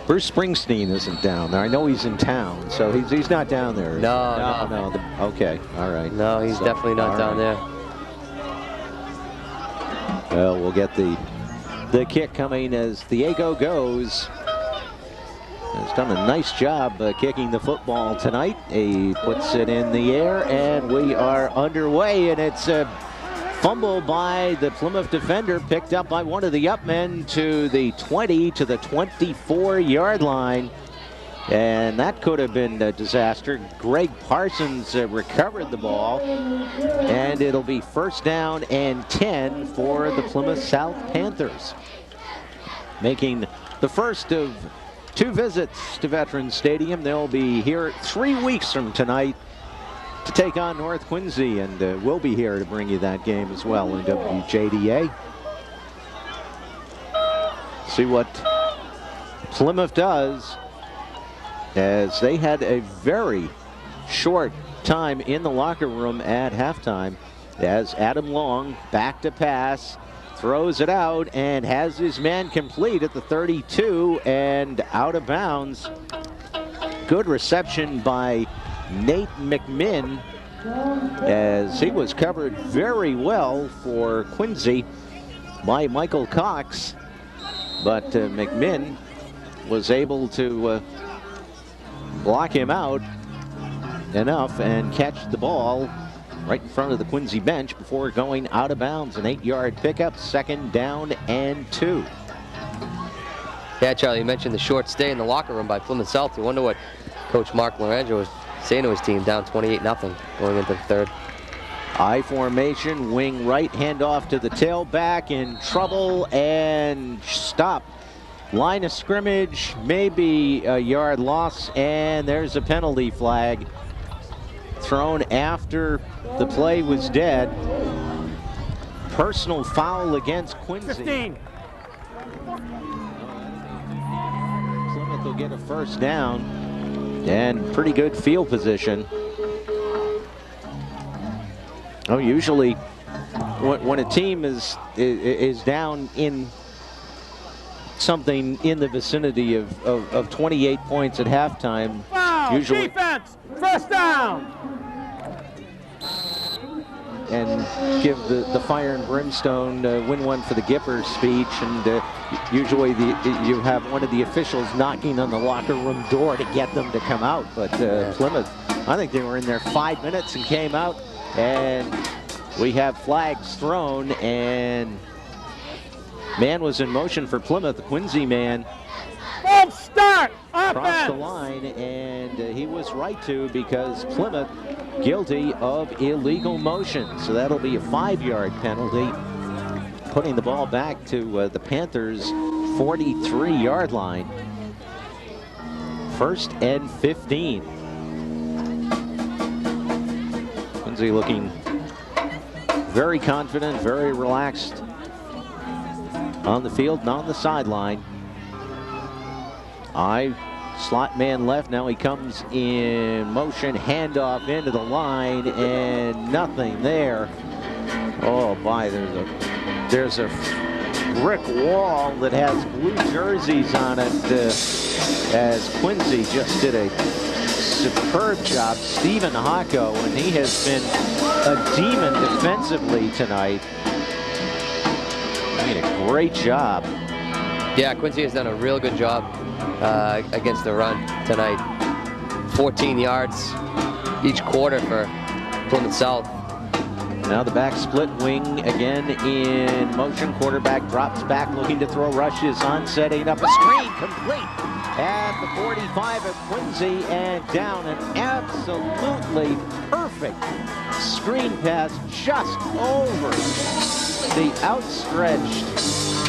Bruce Springsteen isn't down there. I know he's in town, so he's not down there. No. Okay, all right. No, he's definitely not down there. Well, we'll get the kick coming as Diego goes. Has done a nice job kicking the football tonight. He puts it in the air, and we are underway, and it's a fumble by the Plymouth defender, picked up by one of the upmen to the 20 to the 24-yard line. And that could have been a disaster. Greg Parsons recovered the ball, and it'll be 1st down and 10 for the Plymouth South Panthers, making the first of 2 visits to Veterans Stadium. They'll be here 3 weeks from tonight to take on North Quincy, and we'll be here to bring you that game as well in WJDA. See what Plymouth does, as they had a very short time in the locker room at halftime, as Adam Long back to pass, throws it out and has his man complete at the 32 and out of bounds. Good reception by Nate McMinn as he was covered very well for Quincy by Michael Cox, but McMinn was able to block him out enough and catch the ball right in front of the Quincy bench before going out of bounds. An 8-yard pickup, 2nd down and 2. Yeah, Charlie, you mentioned the short stay in the locker room by Plymouth South. You wonder what Coach Mark Larangelo was saying to his team, down 28-0 going into the 3rd. I formation, wing right, handoff to the tailback, in trouble and stop. Line of scrimmage, maybe a yard loss, and there's a penalty flag thrown after the play was dead. Personal foul against Quincy. 15. Plymouth will get a 1st down and pretty good field position. Oh, usually when a team is down in something in the vicinity of 28 points at halftime, Foul, usually defense, 1st down. And give the fire and brimstone win one for the Gipper speech, and usually you have one of the officials knocking on the locker room door to get them to come out, but Plymouth, I think they were in there 5 minutes and came out, and we have flags thrown, and man was in motion for Plymouth. The Quincy man False start, crossed the offense. line, and he was right to, because Plymouth guilty of illegal motion. So that'll be a 5-yard penalty, putting the ball back to the Panthers' 43-yard line. 1st and 15. Quincy looking very confident, very relaxed on the field and on the sideline. Slot man left, now he comes in motion, handoff into the line, and nothing there. Oh my, there's a brick wall that has blue jerseys on it, as Quincy just did a superb job. Stephen Hocko, and he has been a demon defensively tonight. He did a great job. Yeah, Quincy has done a real good job against the run tonight. 14 yards each quarter for Plymouth South. Now the back split wing again in motion. Quarterback drops back, looking to throw, rushes on, setting up a screen, complete at the 45 of Quincy, and down. An absolutely perfect screen pass just over the outstretched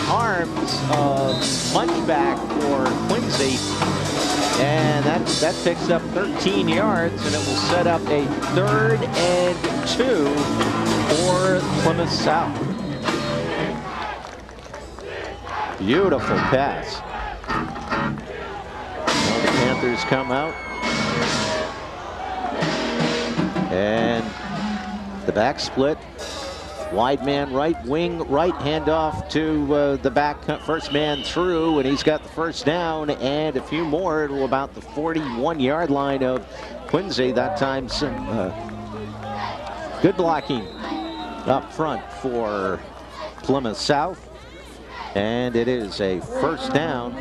arms of Munchback for Quincy, and that picks up 13 yards, and it will set up a 3rd and 2 for Plymouth South. Beautiful pass. Now the Panthers come out, and the back split. Wide man right, wing right, handoff to the back, first man through, and he's got the 1st down and a few more to about the 41-yard line of Quincy. That time some good blocking up front for Plymouth South, and it is a 1st down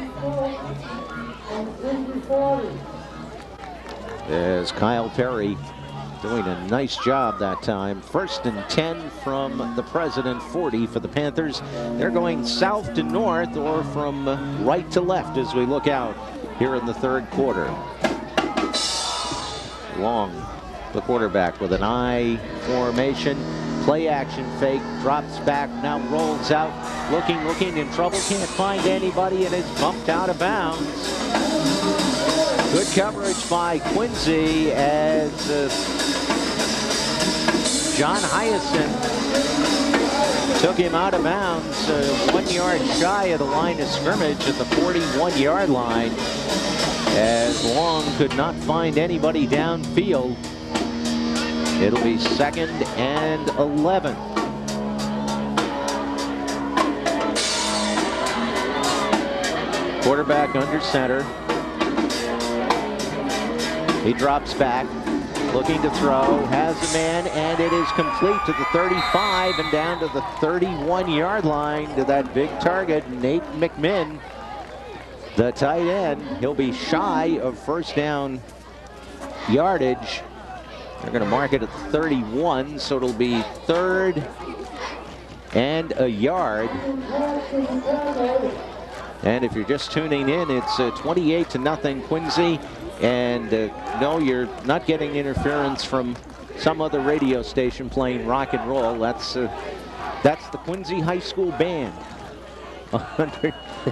as Kyle Perry doing a nice job that time. 1st and 10 from the President 40 for the Panthers. They're going south to north or from right to left as we look out here in the 3rd quarter. Long, the quarterback with an I formation. Play action fake, drops back, now rolls out, looking, in trouble, can't find anybody, and is bumped out of bounds. Good coverage by Quincy as John Hyacinth took him out of bounds, 1 yard shy of the line of scrimmage at the 41-yard line, as Long could not find anybody downfield. It'll be 2nd and 11. Quarterback under center. He drops back, looking to throw, has a man, and it is complete to the 35 and down to the 31-yard line to that big target, Nate McMinn, the tight end. He'll be shy of first down yardage. They're going to mark it at 31, so it'll be 3rd and a yard. And if you're just tuning in, it's 28-0 Quincy. And no, you're not getting interference from some other radio station playing rock and roll. That's the Quincy High School band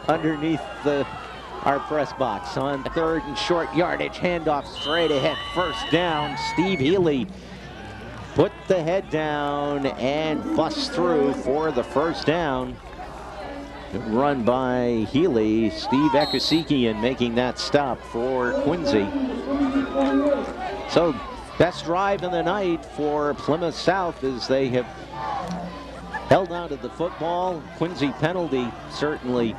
underneath our press box. On 3rd and short yardage, handoff straight ahead, first down. Steve Healy put the head down and busts through for the first down. Good run by Healy. Steve Ekosikian making that stop for Quincy. So best drive in the night for Plymouth South as they have held on to the football. Quincy penalty certainly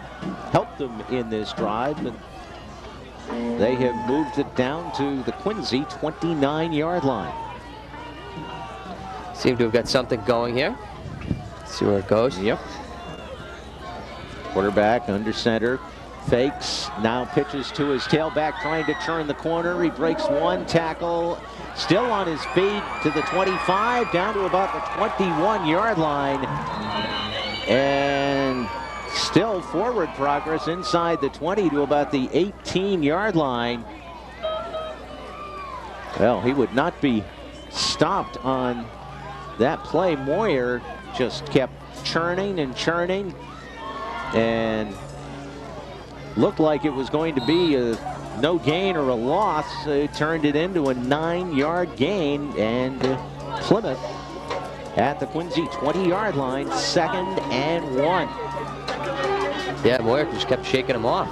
helped them in this drive, but they have moved it down to the Quincy 29-yard line. Seem to have got something going here. See where it goes. Yep. Quarterback under center, fakes, now pitches to his tailback, trying to turn the corner. He breaks one tackle, still on his feet to the 25, down to about the 21-yard line. And still forward progress inside the 20 to about the 18-yard line. Well, he would not be stopped on that play. Moyer just kept churning and churning, and looked like it was going to be a no gain or a loss. It turned it into a 9-yard gain, and Plymouth at the Quincy 20-yard line, 2nd and 1. Yeah, Moyer just kept shaking him off.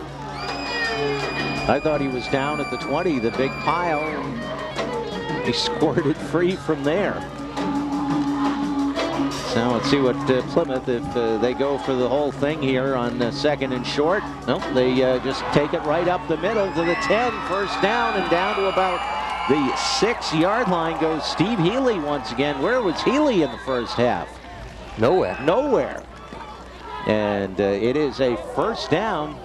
I thought he was down at the 20, the big pile, and he squirted free from there. Now let's see what Plymouth, if they go for the whole thing here on 2nd and short. Nope, they just take it right up the middle to the 10, first down, and down to about the 6-yard line goes Steve Healy once again. Where was Healy in the first half? Nowhere. Nowhere. And it is a first down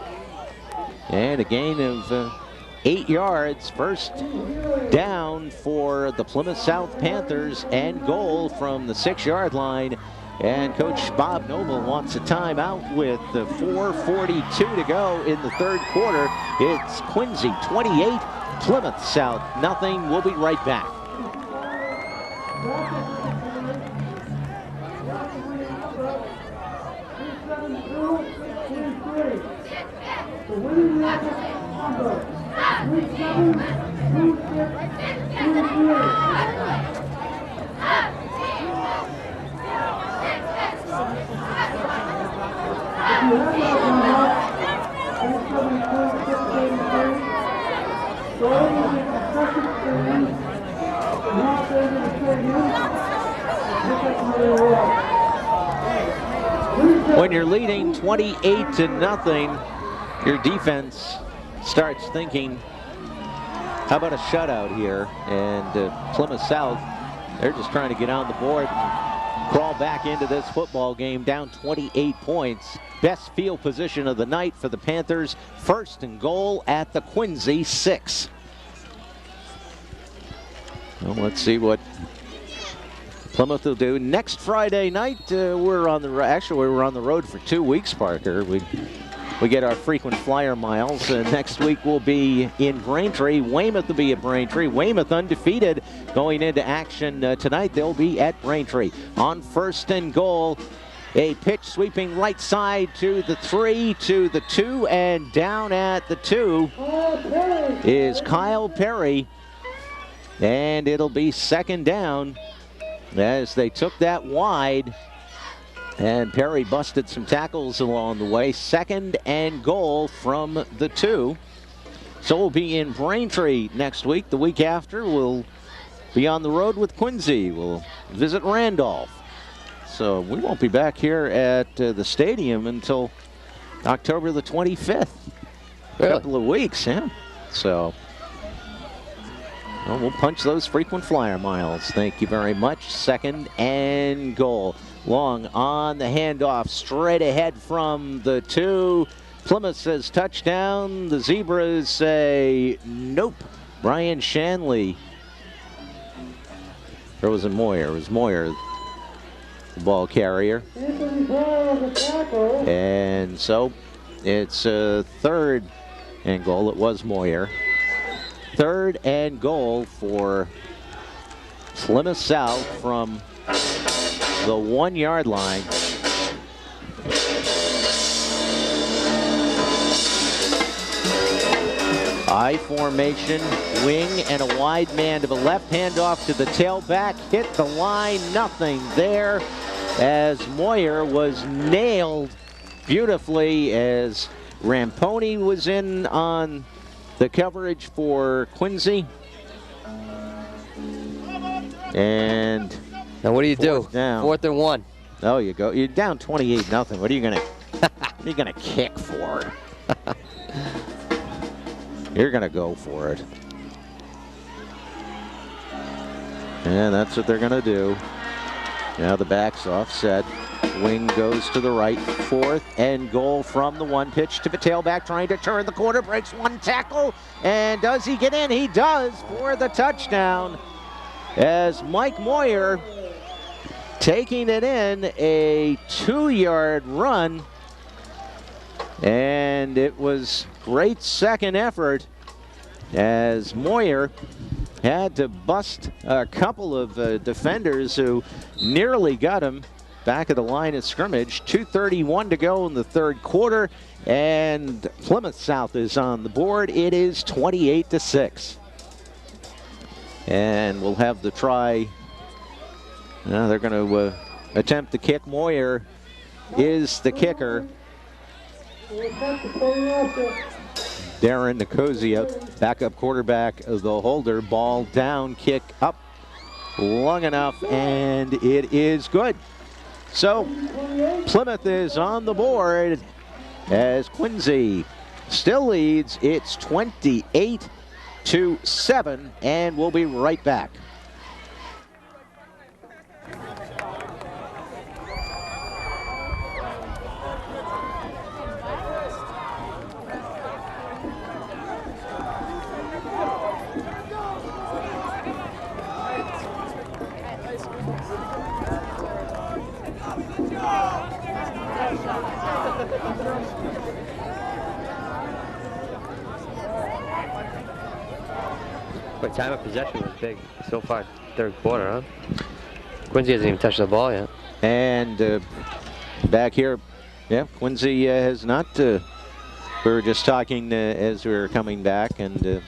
and a gain of 8 yards. First down for the Plymouth South Panthers and goal from the 6-yard line. And Coach Bob Noble wants a timeout with 4:42 to go in the 3rd quarter. It's Quincy 28, Plymouth South nothing. We'll be right back. When you're leading 28-0, your defense starts thinking, how about a shutout here? And Plymouth South, they're just trying to get on the board and crawl back into this football game, down 28 points. Best field position of the night for the Panthers. 1st and goal at the Quincy 6. Well, let's see what Plymouth will do. Next Friday night, we're on the road for 2 weeks, Parker. We get our frequent flyer miles. Next week we'll be in Braintree. Weymouth will be at Braintree. Weymouth undefeated going into action tonight. They'll be at Braintree. On 1st and goal, a pitch sweeping right side to the 3, to the 2, and down at the 2 is Kyle Perry. And it'll be 2nd down as they took that wide. And Perry busted some tackles along the way. 2nd and goal from the 2. So we'll be in Braintree next week. The week after, we'll be on the road with Quincy. We'll visit Randolph. So we won't be back here at the stadium until October the 25th. Really? A couple of weeks, yeah. So Well, we'll punch those frequent flyer miles. Thank you very much. 2nd and goal. Long on the handoff, straight ahead from the 2. Plymouth says touchdown. The Zebras say nope. Brian Shanley. Or was it Moyer? It was Moyer, the ball carrier. And so it's a 3rd and goal. It was Moyer. 3rd and goal for Plymouth South from the 1-yard line. I formation, wing, and a wide man to the left, handoff to the tailback, hit the line, nothing there as Moyer was nailed beautifully as Ramponi was in on the coverage for Quincy. And now what do you do? Down. 4th and 1. Oh, you go. You're down 28-0. What are you gonna kick for? You're gonna go for it. And that's what they're gonna do. Now the back's offset. Wing goes to the right. 4th and goal from the 1. Pitch to the tailback, trying to turn the corner, breaks 1 tackle. And does he get in? He does for the touchdown. As Mike Moyer taking it in, a 2-yard run. And it was great second effort as Moyer had to bust a couple of defenders who nearly got him back at the line of scrimmage. 2:31 to go in the 3rd quarter, and Plymouth South is on the board. It is 28-6. And we'll have the try. They're going to attempt to kick. Moyer is the kicker. Darren Nicosia, backup quarterback of the holder. Ball down, kick up long enough, and it is good. So Plymouth is on the board as Quincy still leads. It's 28-7, and we'll be right back. But time of possession was big so far, 3rd quarter, huh? Quincy hasn't even touched the ball yet. And back here, yeah, Quincy has not. We were just talking as we were coming back, and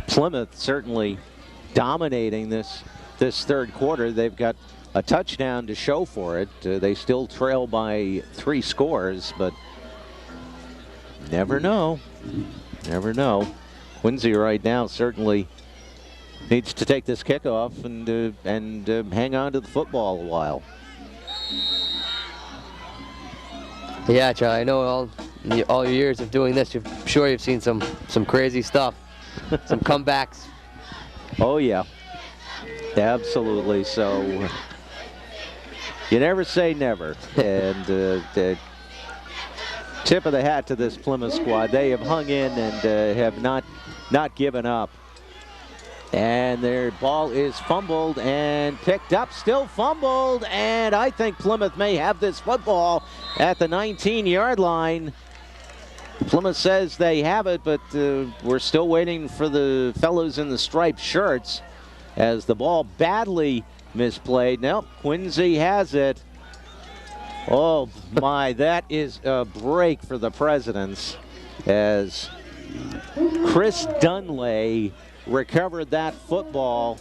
Plymouth certainly dominating this 3rd quarter. They've got a touchdown to show for it. They still trail by 3 scores, but never know. Never know. Quincy right now certainly needs to take this kickoff and hang on to the football a while. Yeah, Charlie, I know all your years of doing this, I'm sure you've seen some crazy stuff, some comebacks. Oh yeah, absolutely. So you never say never, and the tip of the hat to this Plymouth squad. They have hung in and have not given up. And their ball is fumbled and picked up, still fumbled, and I think Plymouth may have this football at the 19-yard line. Plymouth says they have it, but we're still waiting for the fellows in the striped shirts as the ball badly misplayed. Nope, Quincy has it. Oh my, that is a break for the Presidents as Chris Dunlay recovered that football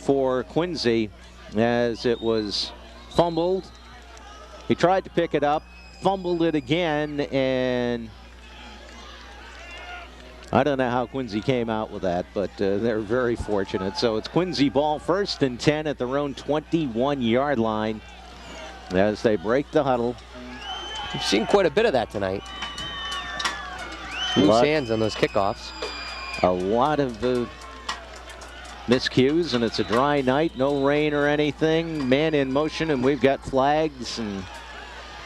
for Quincy as it was fumbled. He tried to pick it up, fumbled it again, and I don't know how Quincy came out with that, but they're very fortunate. So it's Quincy ball, 1st and 10 at their own 21-yard line as they break the huddle. We've seen quite a bit of that tonight. Loose hands on those kickoffs. A lot of miscues, and it's a dry night, no rain or anything. Man in motion, and we've got flags, and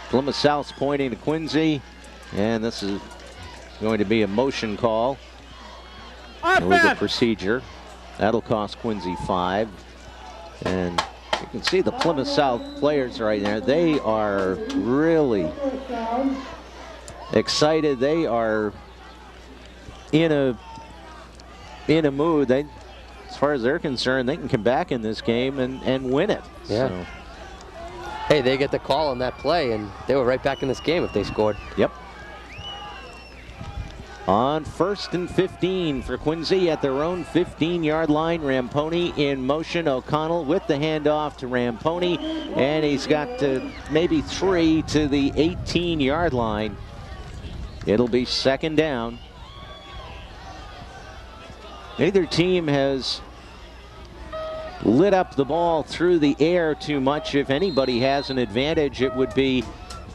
Plymouth South's pointing to Quincy, and this is going to be a motion call. Illegal procedure. That'll cost Quincy 5. And you can see the Plymouth South players right there. They are really excited. They are in a mood. They, as far as they're concerned, they can come back in this game and win it. Yeah. So. Hey, they get the call on that play, and they were right back in this game if they scored. Yep. On 1st and 15 for Quincy at their own 15-yard line. Ramponi in motion. O'Connell with the handoff to Ramponi, and he's got maybe 3 to the 18-yard line. It'll be 2nd down. Neither team has lit up the ball through the air too much. If anybody has an advantage, it would be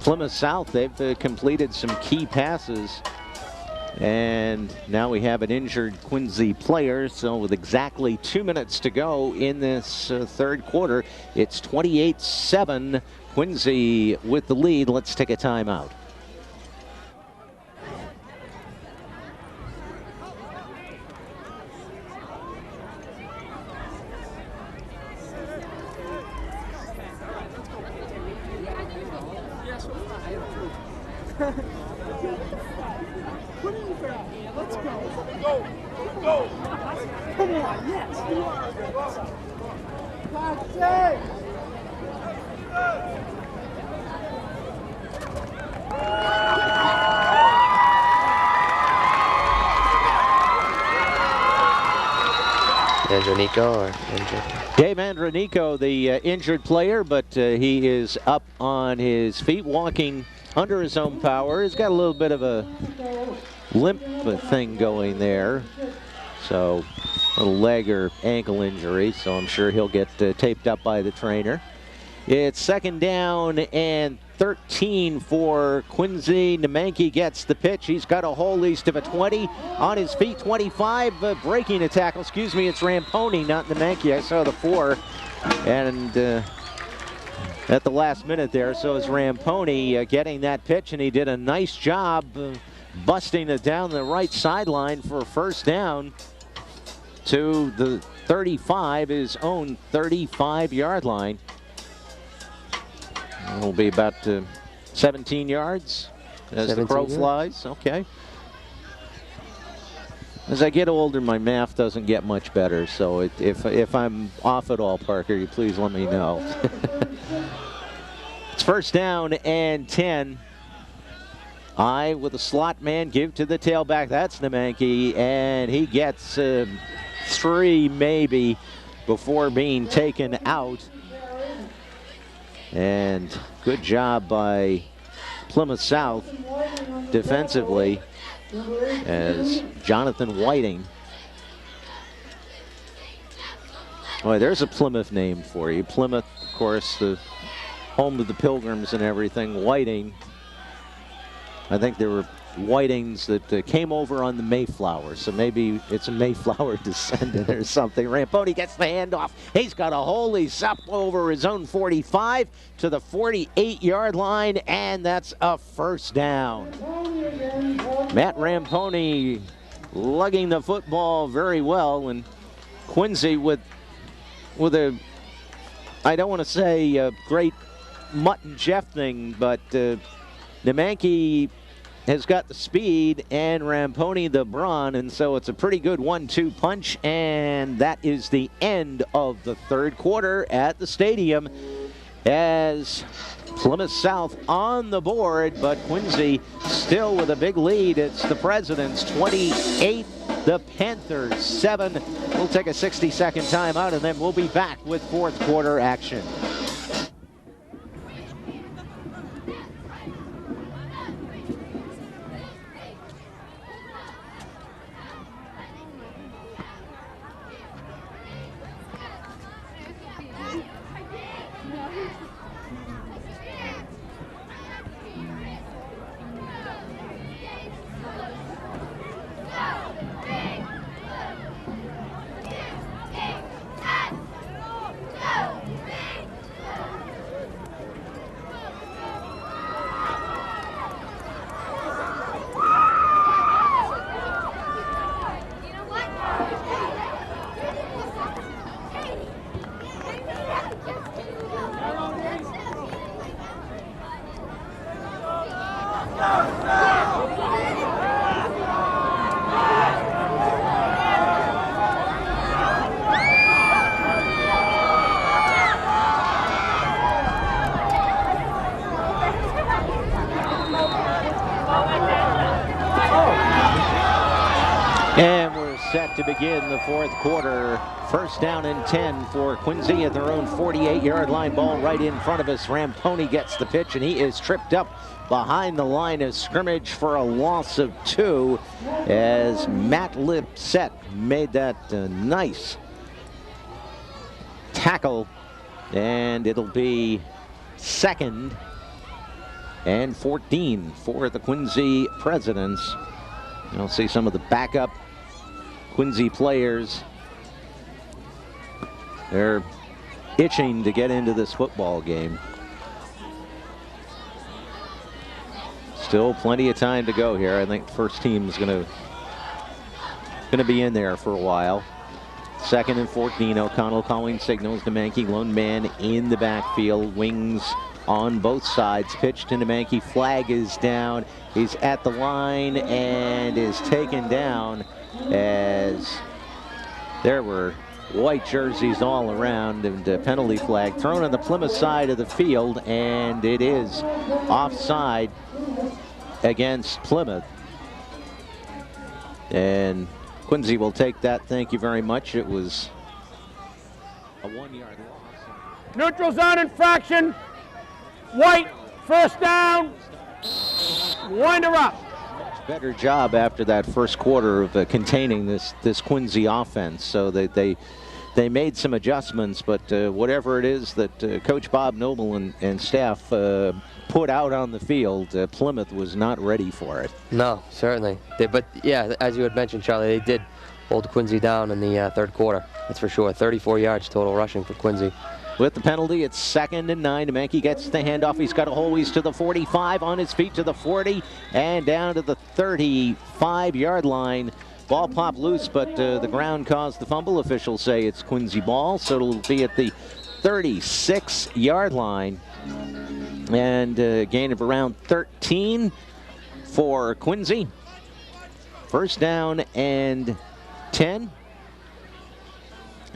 Plymouth South. They've completed some key passes. And now we have an injured Quincy player, so with exactly 2 minutes to go in this third quarter, it's 28-7, Quincy with the lead. Let's take a timeout. Let's go. Go. Go. Come on, yes. That's it. Andronico or injured? Dave Andronico, the injured player, but he is up on his feet, walking under his own power. He's got a little bit of a limp thing going there, so a little leg or ankle injury, so I'm sure he'll get taped up by the trainer. It's 2nd down and 13 for Quincy. Nemandke gets the pitch. He's got a hole east of a 20, on his feet, 25, breaking a tackle. Excuse me, it's Ramponi, not Nemandke. I saw the 4, and at the last minute there, so is Ramponi getting that pitch, and he did a nice job busting it down the right sideline for a 1st down to the 35, his own 35-yard line. It'll be about 17 yards as 17 the crow flies. Okay. As I get older, my math doesn't get much better, so if I'm off at all, Parker, you please let me know. It's 1st down and 10. With a slot man, give to the tailback. That's Nemandke, and he gets 3 maybe before being taken out. And good job by Plymouth South defensively as Jonathan Whiting. Boy, there's a Plymouth name for you. Plymouth, of course, the home of the Pilgrims and everything. Whiting. I think there were Whitings that came over on the Mayflower, so maybe it's a Mayflower descendant or something. Ramponi gets the handoff. He's got a hole. He's up over his own 45 to the 48-yard line, and that's a 1st down. Matt Ramponi lugging the football very well, and Quincy with a, I don't want to say a great Mutt and Jeff thing, but Nemandke has got the speed and Ramponi the brawn, and so it's a pretty good 1-2 punch, and that is the end of the third quarter at the stadium as Plymouth South on the board, but Quincy still with a big lead. It's the Presidents 28, the Panthers 7. We'll take a 60-second timeout, and then we'll be back with fourth quarter action. And we're set to begin the fourth quarter. First down and 10 for Quincy at their own 48-yard line. Ball right in front of us. Ramponi gets the pitch, and he is tripped up behind the line of scrimmage for a loss of 2 as Matt Lipset made that nice tackle, and it'll be 2nd and 14 for the Quincy Presidents. You'll see some of the backup Quincy players. They're itching to get into this football game. Still plenty of time to go here. I think the first team is gonna be in there for a while. 2nd and 14. O'Connell calling signals. DeManke lone man in the backfield. Wings on both sides. Pitch to DeManke. Flag is down. He's at the line and is taken down as there were white jerseys all around, and a penalty flag thrown on the Plymouth side of the field, and it is offside against Plymouth. And Quincy will take that. Thank you very much. It was a 1-yard loss. Neutral zone infraction. White, first down. Wind her up. Much better job after that first quarter of containing this Quincy offense. So they made some adjustments, but whatever it is that Coach Bob Noble and staff put out on the field, Plymouth was not ready for it. No, certainly. But yeah, as you had mentioned, Charlie, they did hold Quincy down in the third quarter. That's for sure. 34 yards total rushing for Quincy. With the penalty, it's 2nd and 9. DeManke gets the handoff. He's got a hole. He's to the 45, on his feet to the 40, and down to the 35-yard line. Ball popped loose, but the ground caused the fumble. Officials say it's Quincy ball, so it'll be at the 36-yard line. And a gain of around 13 for Quincy. First down and 10.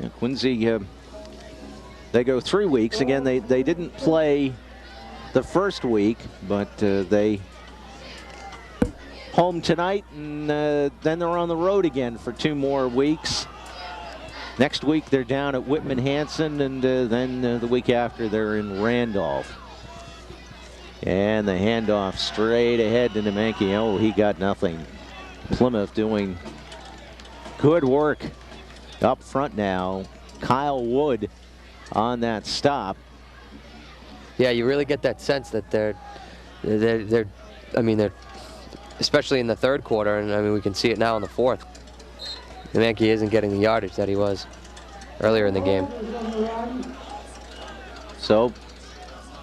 And Quincy, they go 3 weeks. Again, they didn't play the first week, but they home tonight, and then they're on the road again for 2 more weeks. Next week they're down at Whitman-Hanson, and then the week after they're in Randolph. And the handoff straight ahead to DeManke. Oh, he got nothing. Plymouth doing good work up front now. Kyle Wood on that stop. Yeah, you really get that sense that they're especially in the third quarter, and I mean we can see it now in the fourth. DeManke isn't getting the yardage that he was earlier in the game. So,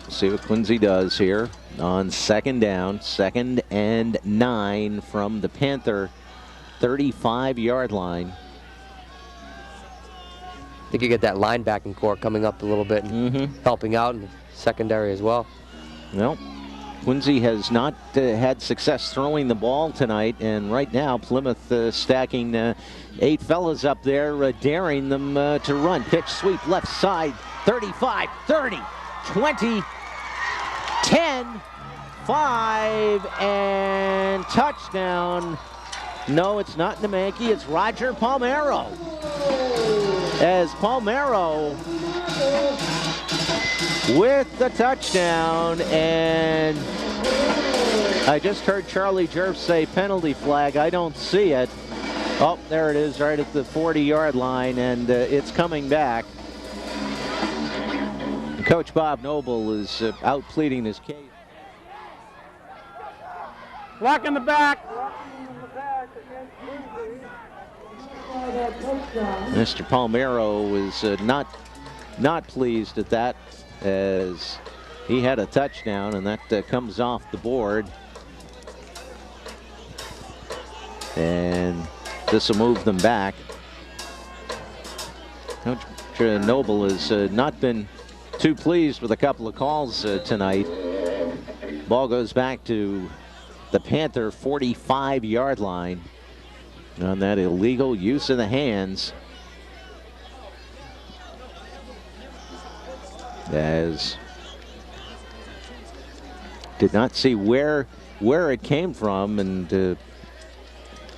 see what Quincy does here on 2nd down, 2nd and 9 from the Panther 35-yard line. I think you get that linebacking core coming up a little bit and helping out in the secondary as well. Well, Quincy has not had success throwing the ball tonight, and right now Plymouth stacking 8 fellas up there, daring them to run. Pitch sweep left side, 35, 30, 20, 10, 5, and touchdown. No, it's not DeManke, it's Roger Palmero. As Palmero with the touchdown, and I just heard Charlie Jerf say penalty flag. I don't see it. Oh, there it is, right at the 40-yard line, and it's coming back. Coach Bob Noble is out pleading his case. Block in the back. Mr. Palmero was not pleased at that, as he had a touchdown, and that comes off the board. And this will move them back. Coach Noble has not been too pleased with a couple of calls tonight. Ball goes back to the Panther 45-yard line on that illegal use of the hands. As did not see where it came from, and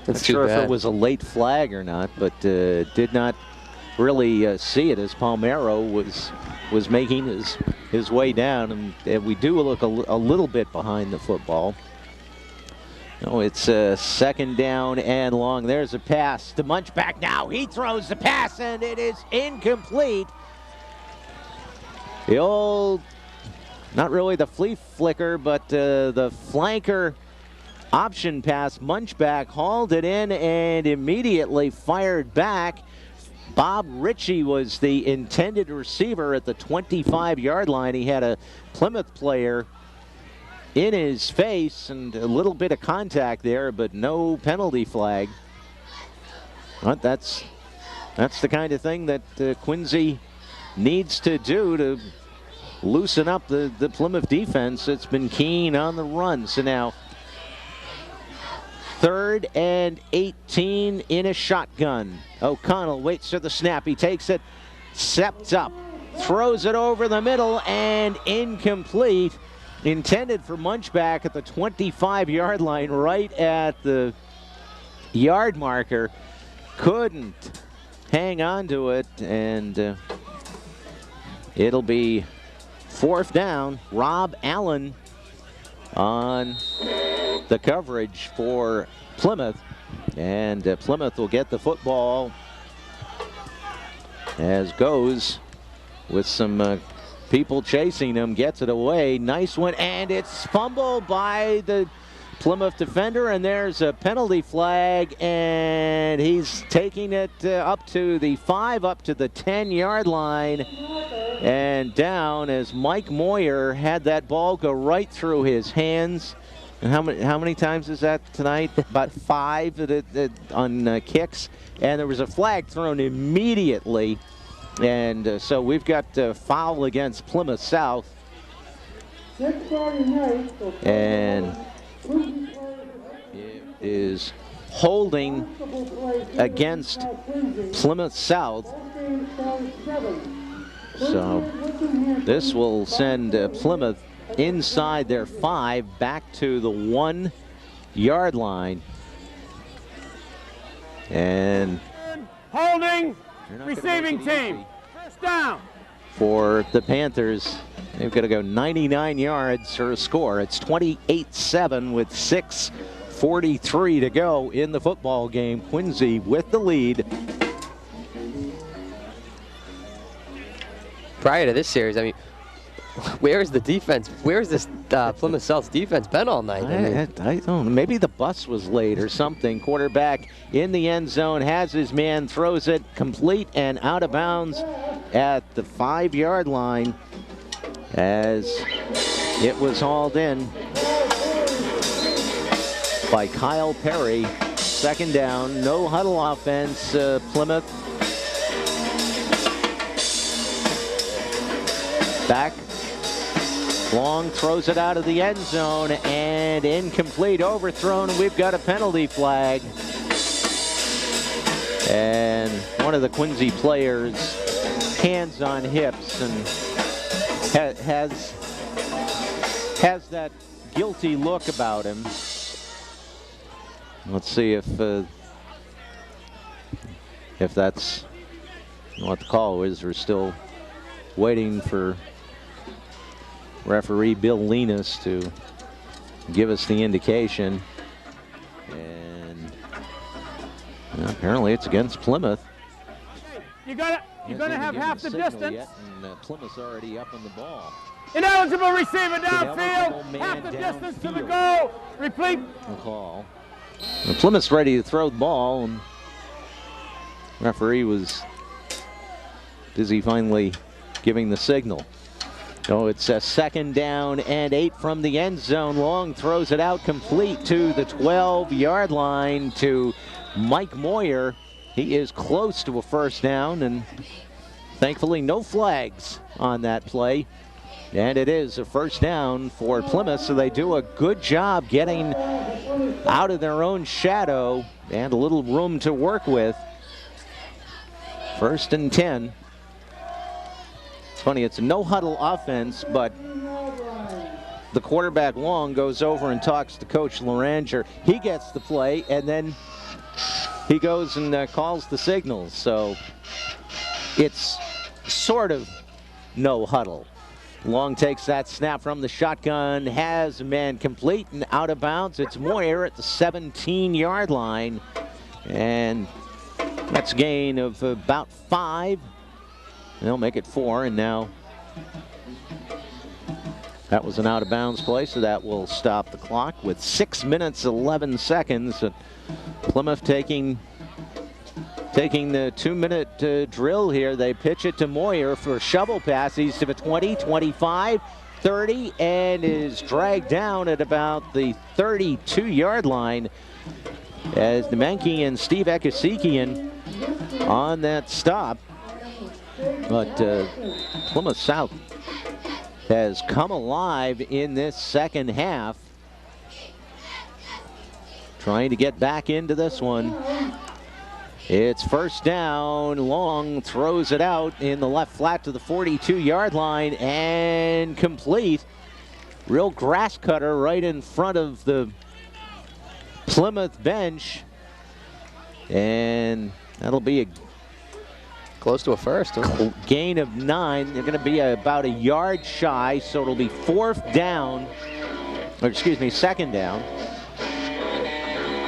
not sure if it was a late flag or not, but did not really see it as Palmero was making his way down, and we do look a little bit behind the football. No, it's second down and long. There's a pass to Munchback now. He throws the pass, and it is incomplete. The old, not really the flea flicker, but the flanker option pass. Munchback hauled it in and immediately fired back. Bob Ritchie was the intended receiver at the 25-yard line. He had a Plymouth player in his face and a little bit of contact there, but no penalty flag. But that's the kind of thing that Quincy needs to do to loosen up the Plymouth defense. It's been keen on the run. So now 3rd and 18 in a shotgun. O'Connell waits for the snap. He takes it, steps up, throws it over the middle, and incomplete. Intended for Munchback at the 25-yard line, right at the yard marker. Couldn't hang on to it, and it'll be 4th down. Rob Allen on the coverage for Plymouth, and Plymouth will get the football as goes with some people chasing him, gets it away. Nice one, and it's fumbled by the Plymouth defender, and there's a penalty flag, and he's taking it up to the 5, up to the 10-yard line, and down as Mike Moyer had that ball go right through his hands. And how many times is that tonight? About 5 on kicks, and there was a flag thrown immediately. And so we've got a foul against Plymouth South. And it is holding against Plymouth South. So this will send Plymouth inside their 5, back to the 1-yard line. And holding. Receiving team. First down. For the Panthers, they've got to go 99 yards for a score. It's 28-7 with 6:43 to go in the football game. Quincy with the lead. Prior to this series, I mean, where is the defense? Where is this Plymouth South's defense been all night? I don't know. Maybe the bus was late or something. Quarterback in the end zone, has his man, throws it complete and out of bounds at the 5-yard line as it was hauled in by Kyle Perry. 2nd down, no huddle offense, Plymouth. Back. Long throws it out of the end zone and incomplete, overthrown. We've got a penalty flag. And one of the Quincy players, hands on hips, and has that guilty look about him. Let's see if that's what the call is. We're still waiting for referee Bill Linus to give us the indication, and apparently it's against Plymouth. You're gonna have half the distance. Yet, and Plymouth's already up on the ball. Ineligible receiver downfield. Half the distance to the goal. Replete. The call. And Plymouth's ready to throw the ball, and referee was busy finally giving the signal. So it's a 2nd down and 8 from the end zone. Long throws it out complete to the 12-yard line to Mike Moyer. He is close to a 1st down, and thankfully no flags on that play. And it is a 1st down for Plymouth, so they do a good job getting out of their own shadow and a little room to work with. 1st and 10. It's funny, it's a no-huddle offense, but the quarterback Long goes over and talks to Coach Loranger. He gets the play, and then he goes and calls the signals. So it's sort of no huddle. Long takes that snap from the shotgun, has a man complete and out of bounds. It's Moyer at the 17-yard line, and that's a gain of about 5. They'll make it 4, and now that was an out-of-bounds play, so that will stop the clock with 6 minutes, 11 seconds. Plymouth taking the 2-minute drill here. They pitch it to Moyer for a shovel pass. He's to the 20, 25, 30, and is dragged down at about the 32-yard line as Demanke and Steve Ekasikian on that stop. But Plymouth South has come alive in this second half, trying to get back into this one. It's 1st down. Long throws it out in the left flat to the 42-yard line and complete. Real grass cutter right in front of the Plymouth bench, and that'll be a close to a first. Gain of 9. They're going to be about a yard shy, so it'll be 4th down, or excuse me, 2nd down.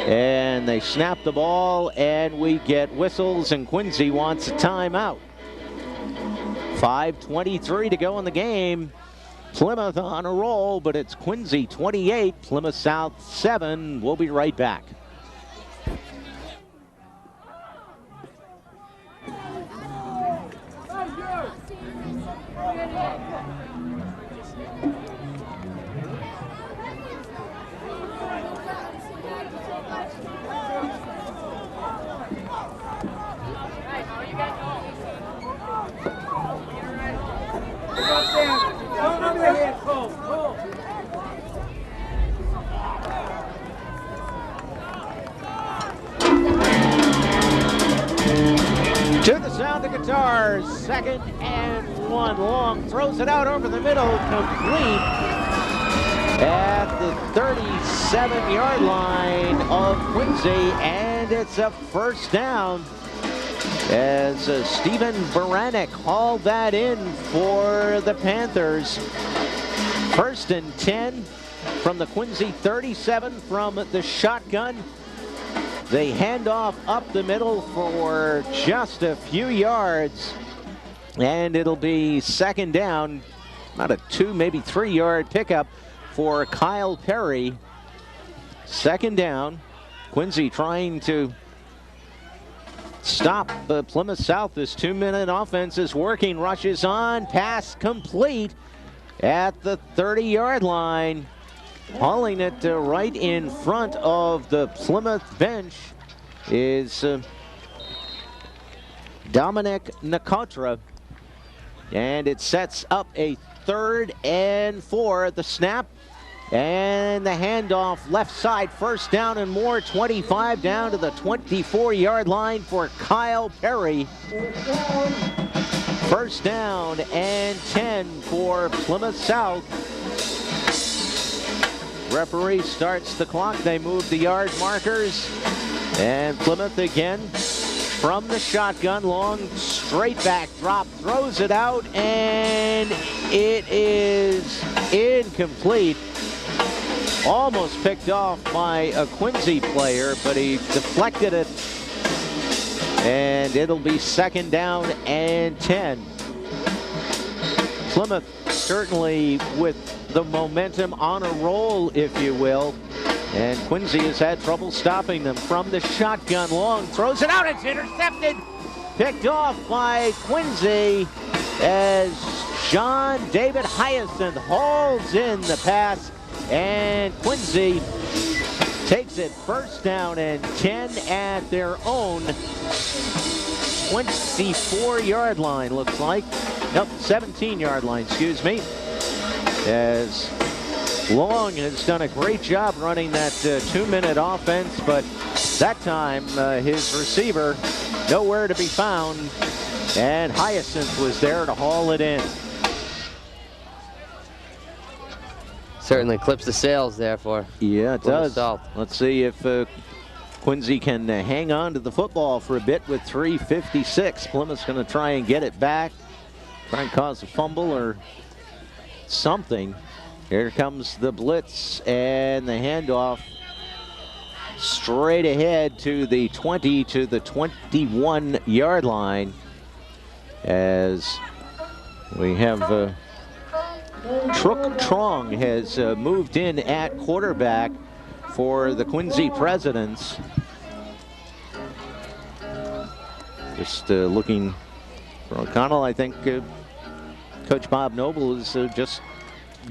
And they snap the ball, and we get whistles, and Quincy wants a timeout. 5:23 to go in the game. Plymouth on a roll, but it's Quincy 28, Plymouth South 7. We'll be right back. To the sound of guitars, 2nd and 1. Long throws it out over the middle, complete at the 37-yard line of Quincy, and it's a 1st down as Stephen Baranek hauled that in for the Panthers. 1st and 10 from the Quincy 37 from the shotgun. They hand off up the middle for just a few yards, and it'll be 2nd down. Not a 2, maybe 3-yard pickup for Kyle Perry. 2nd down. Quincy trying to stop Plymouth South. This 2-minute offense is working. Rushes on, pass complete at the 30-yard line. Hauling it right in front of the Plymouth bench is Dominic Nakotra. And it sets up a 3rd and 4 at the snap. And the handoff left side, 1st down and more, 25 down to the 24-yard line for Kyle Perry. 1st down and 10 for Plymouth South. Referee starts the clock. They move the yard markers. And Plymouth again from the shotgun. Long straight back drop. Throws it out. And it is incomplete. Almost picked off by a Quincy player, but he deflected it. And it'll be 2nd down and 10. Plymouth certainly with the momentum on a roll, if you will. And Quincy has had trouble stopping them from the shotgun. Long throws it out. It's intercepted. Picked off by Quincy as John David Hyacinth hauls in the pass. And Quincy takes it 1st down and 10 at their own 24-yard line, looks like. Nope, 17-yard line, excuse me. As Long has done a great job running that 2-minute offense, but that time his receiver nowhere to be found, and Hyacinth was there to haul it in. Certainly clips the sails there for it does. South. Let's see if Quincy can hang on to the football for a bit with 3:56. Plymouth's going to try and get it back, try and cause a fumble or something. Here comes the blitz and the handoff straight ahead to the 20 to the 21-yard line, as we have Truck Trong has moved in at quarterback for the Quincy Presidents. Just looking for O'Connell. I think Coach Bob Noble has just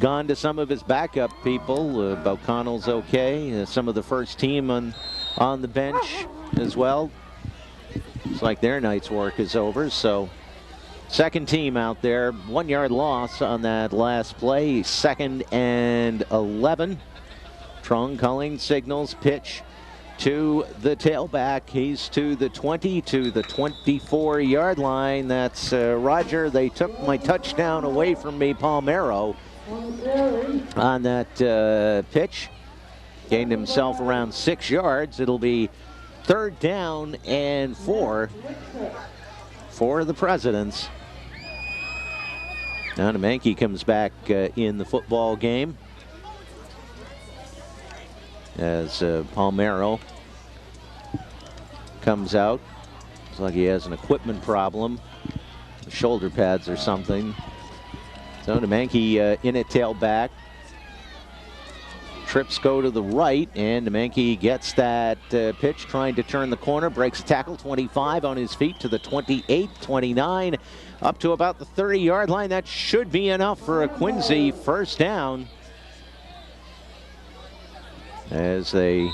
gone to some of his backup people. O'Connell's okay. Some of the first team on the bench as well. Looks like their night's work is over. So second team out there. 1-yard loss on that last play. 2nd and 11. Trong calling signals, pitch to the tailback. He's to the 20 to the 24-yard line. That's Roger. They took my touchdown away from me, Palmero, on that pitch. Gained himself around 6 yards. It'll be 3rd down and 4 for the Presidents. Now Mankey comes back in the football game, as Palmero comes out. Looks like he has an equipment problem, shoulder pads or something. So Mankey in at tailback. Trips go to the right, and Mankey gets that pitch, trying to turn the corner, breaks tackle, 25 on his feet to the 28, 29, up to about the 30-yard line. That should be enough for a Quincy first down, as they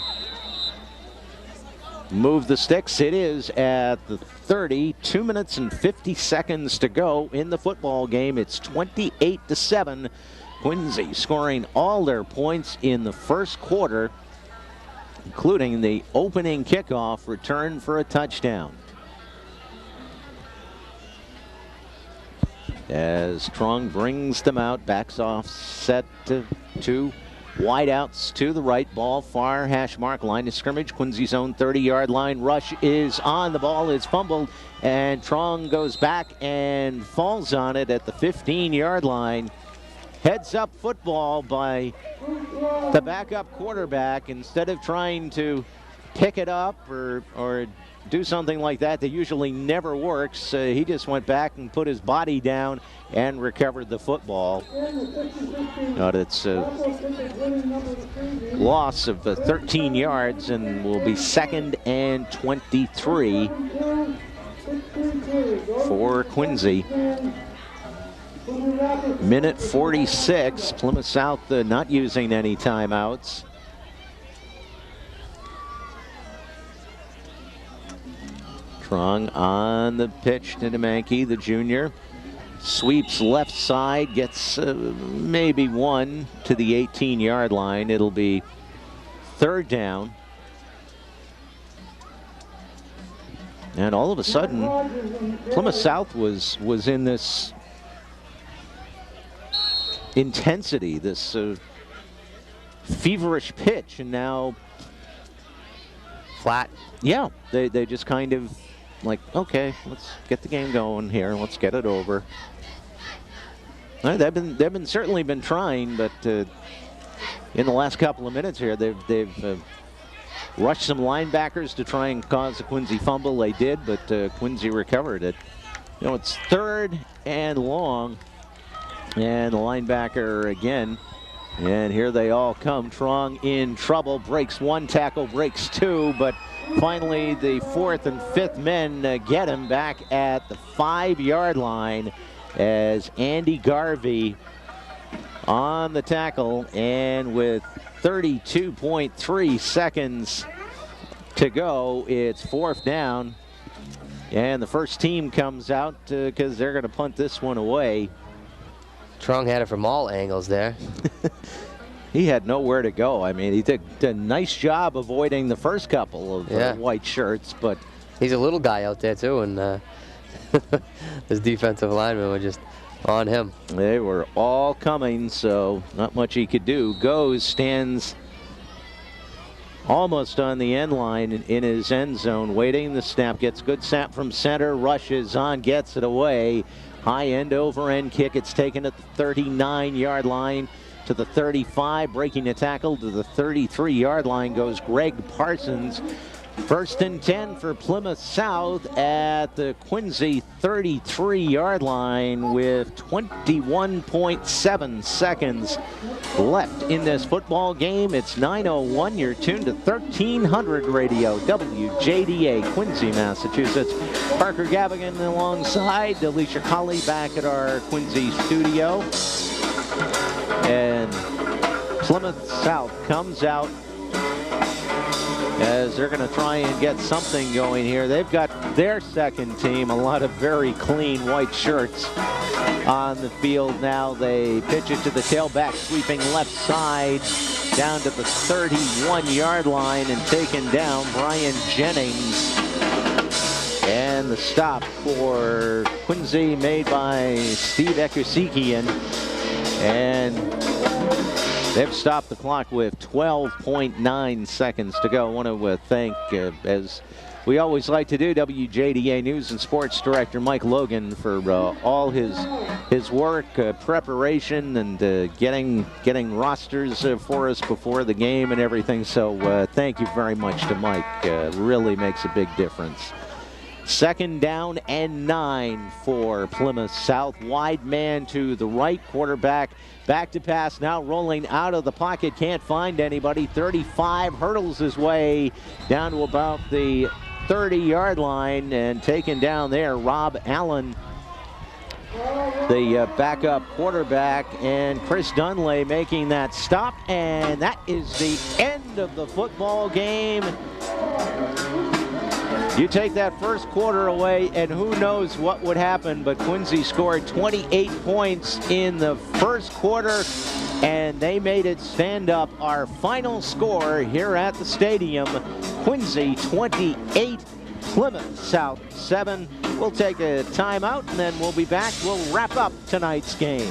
move the sticks. It is at the 30, 2 minutes and 50 seconds to go in the football game. It's 28-7. Quincy scoring all their points in the first quarter, including the opening kickoff return for a touchdown. As Trong brings them out, backs off, set to 2 wideouts to the right, ball far hash mark, line of scrimmage, Quincy's own 30-yard line. Rush is on, the ball is fumbled, and Trong goes back and falls on it at the 15-yard line. Heads up football by the backup quarterback. Instead of trying to pick it up or do something like that usually never works, he just went back and put his body down and recovered the football. But it's a loss of 13 yards and will be 2nd and 23 for Quincy. Minute 46, Plymouth South not using any timeouts. Trong on the pitch to Mankey, the junior. Sweeps left side, gets maybe 1 to the 18-yard line. It'll be 3rd down. And all of a sudden, Plymouth South was in this intensity, this feverish pitch, and now flat. Yeah, they just kind of like, okay, let's get the game going here, let's get it over. They've certainly been trying, but in the last couple of minutes here, they've rushed some linebackers to try and cause a Quincy fumble. They did, but Quincy recovered it. You know, it's 3rd and long. And the linebacker again. And here they all come. Trong in trouble, breaks 1 tackle, breaks 2, but finally the 4th and 5th men get him back at the 5-yard line, as Andy Garvey on the tackle, and with 32.3 seconds to go, it's 4th down. And the first team comes out because they're going to punt this one away. Trong had it from all angles there. he had nowhere to go. I mean, he did a nice job avoiding the first couple of white shirts, but he's a little guy out there too, and his defensive linemen were just on him. They were all coming, so not much he could do. Goes, stands almost on the end line in his end zone, waiting the snap, gets good snap from center, rushes on, gets it away. High end over end kick. It's taken at the 39-yard line to the 35, breaking the tackle to the 33-yard line goes Greg Parsons. 1st and 10 for Plymouth South at the Quincy 33-yard line with 21.7 seconds left in this football game. It's 9:01. You're tuned to 1300 Radio, WJDA, Quincy, Massachusetts. Parker Gavigan alongside Alicia Colley back at our Quincy studio. And Plymouth South comes out as they're going to try and get something going here. They've got their second team, a lot of very clean white shirts on the field now. They pitch it to the tailback, sweeping left side down to the 31-yard line and taken down Brian Jennings. And the stop for Quincy made by Steve Ekersikian. And they've stopped the clock with 12.9 seconds to go. I want to thank, as we always like to do, WJDA News and Sports Director Mike Logan for all his work, preparation, and getting rosters for us before the game and everything. So thank you very much to Mike. Really makes a big difference. 2nd down and 9 for Plymouth South. Wide man to the right. Quarterback back to pass, now rolling out of the pocket. Can't find anybody. 35, hurdles his way down to about the 30-yard line and taken down there. Rob Allen, the backup quarterback, and Chris Dunley making that stop. And that is the end of the football game. You take that first quarter away, and who knows what would happen, but Quincy scored 28 points in the first quarter, and they made it stand up. Our final score here at the stadium, Quincy 28, Plymouth South 7. We'll take a timeout, and then we'll be back. We'll wrap up tonight's game.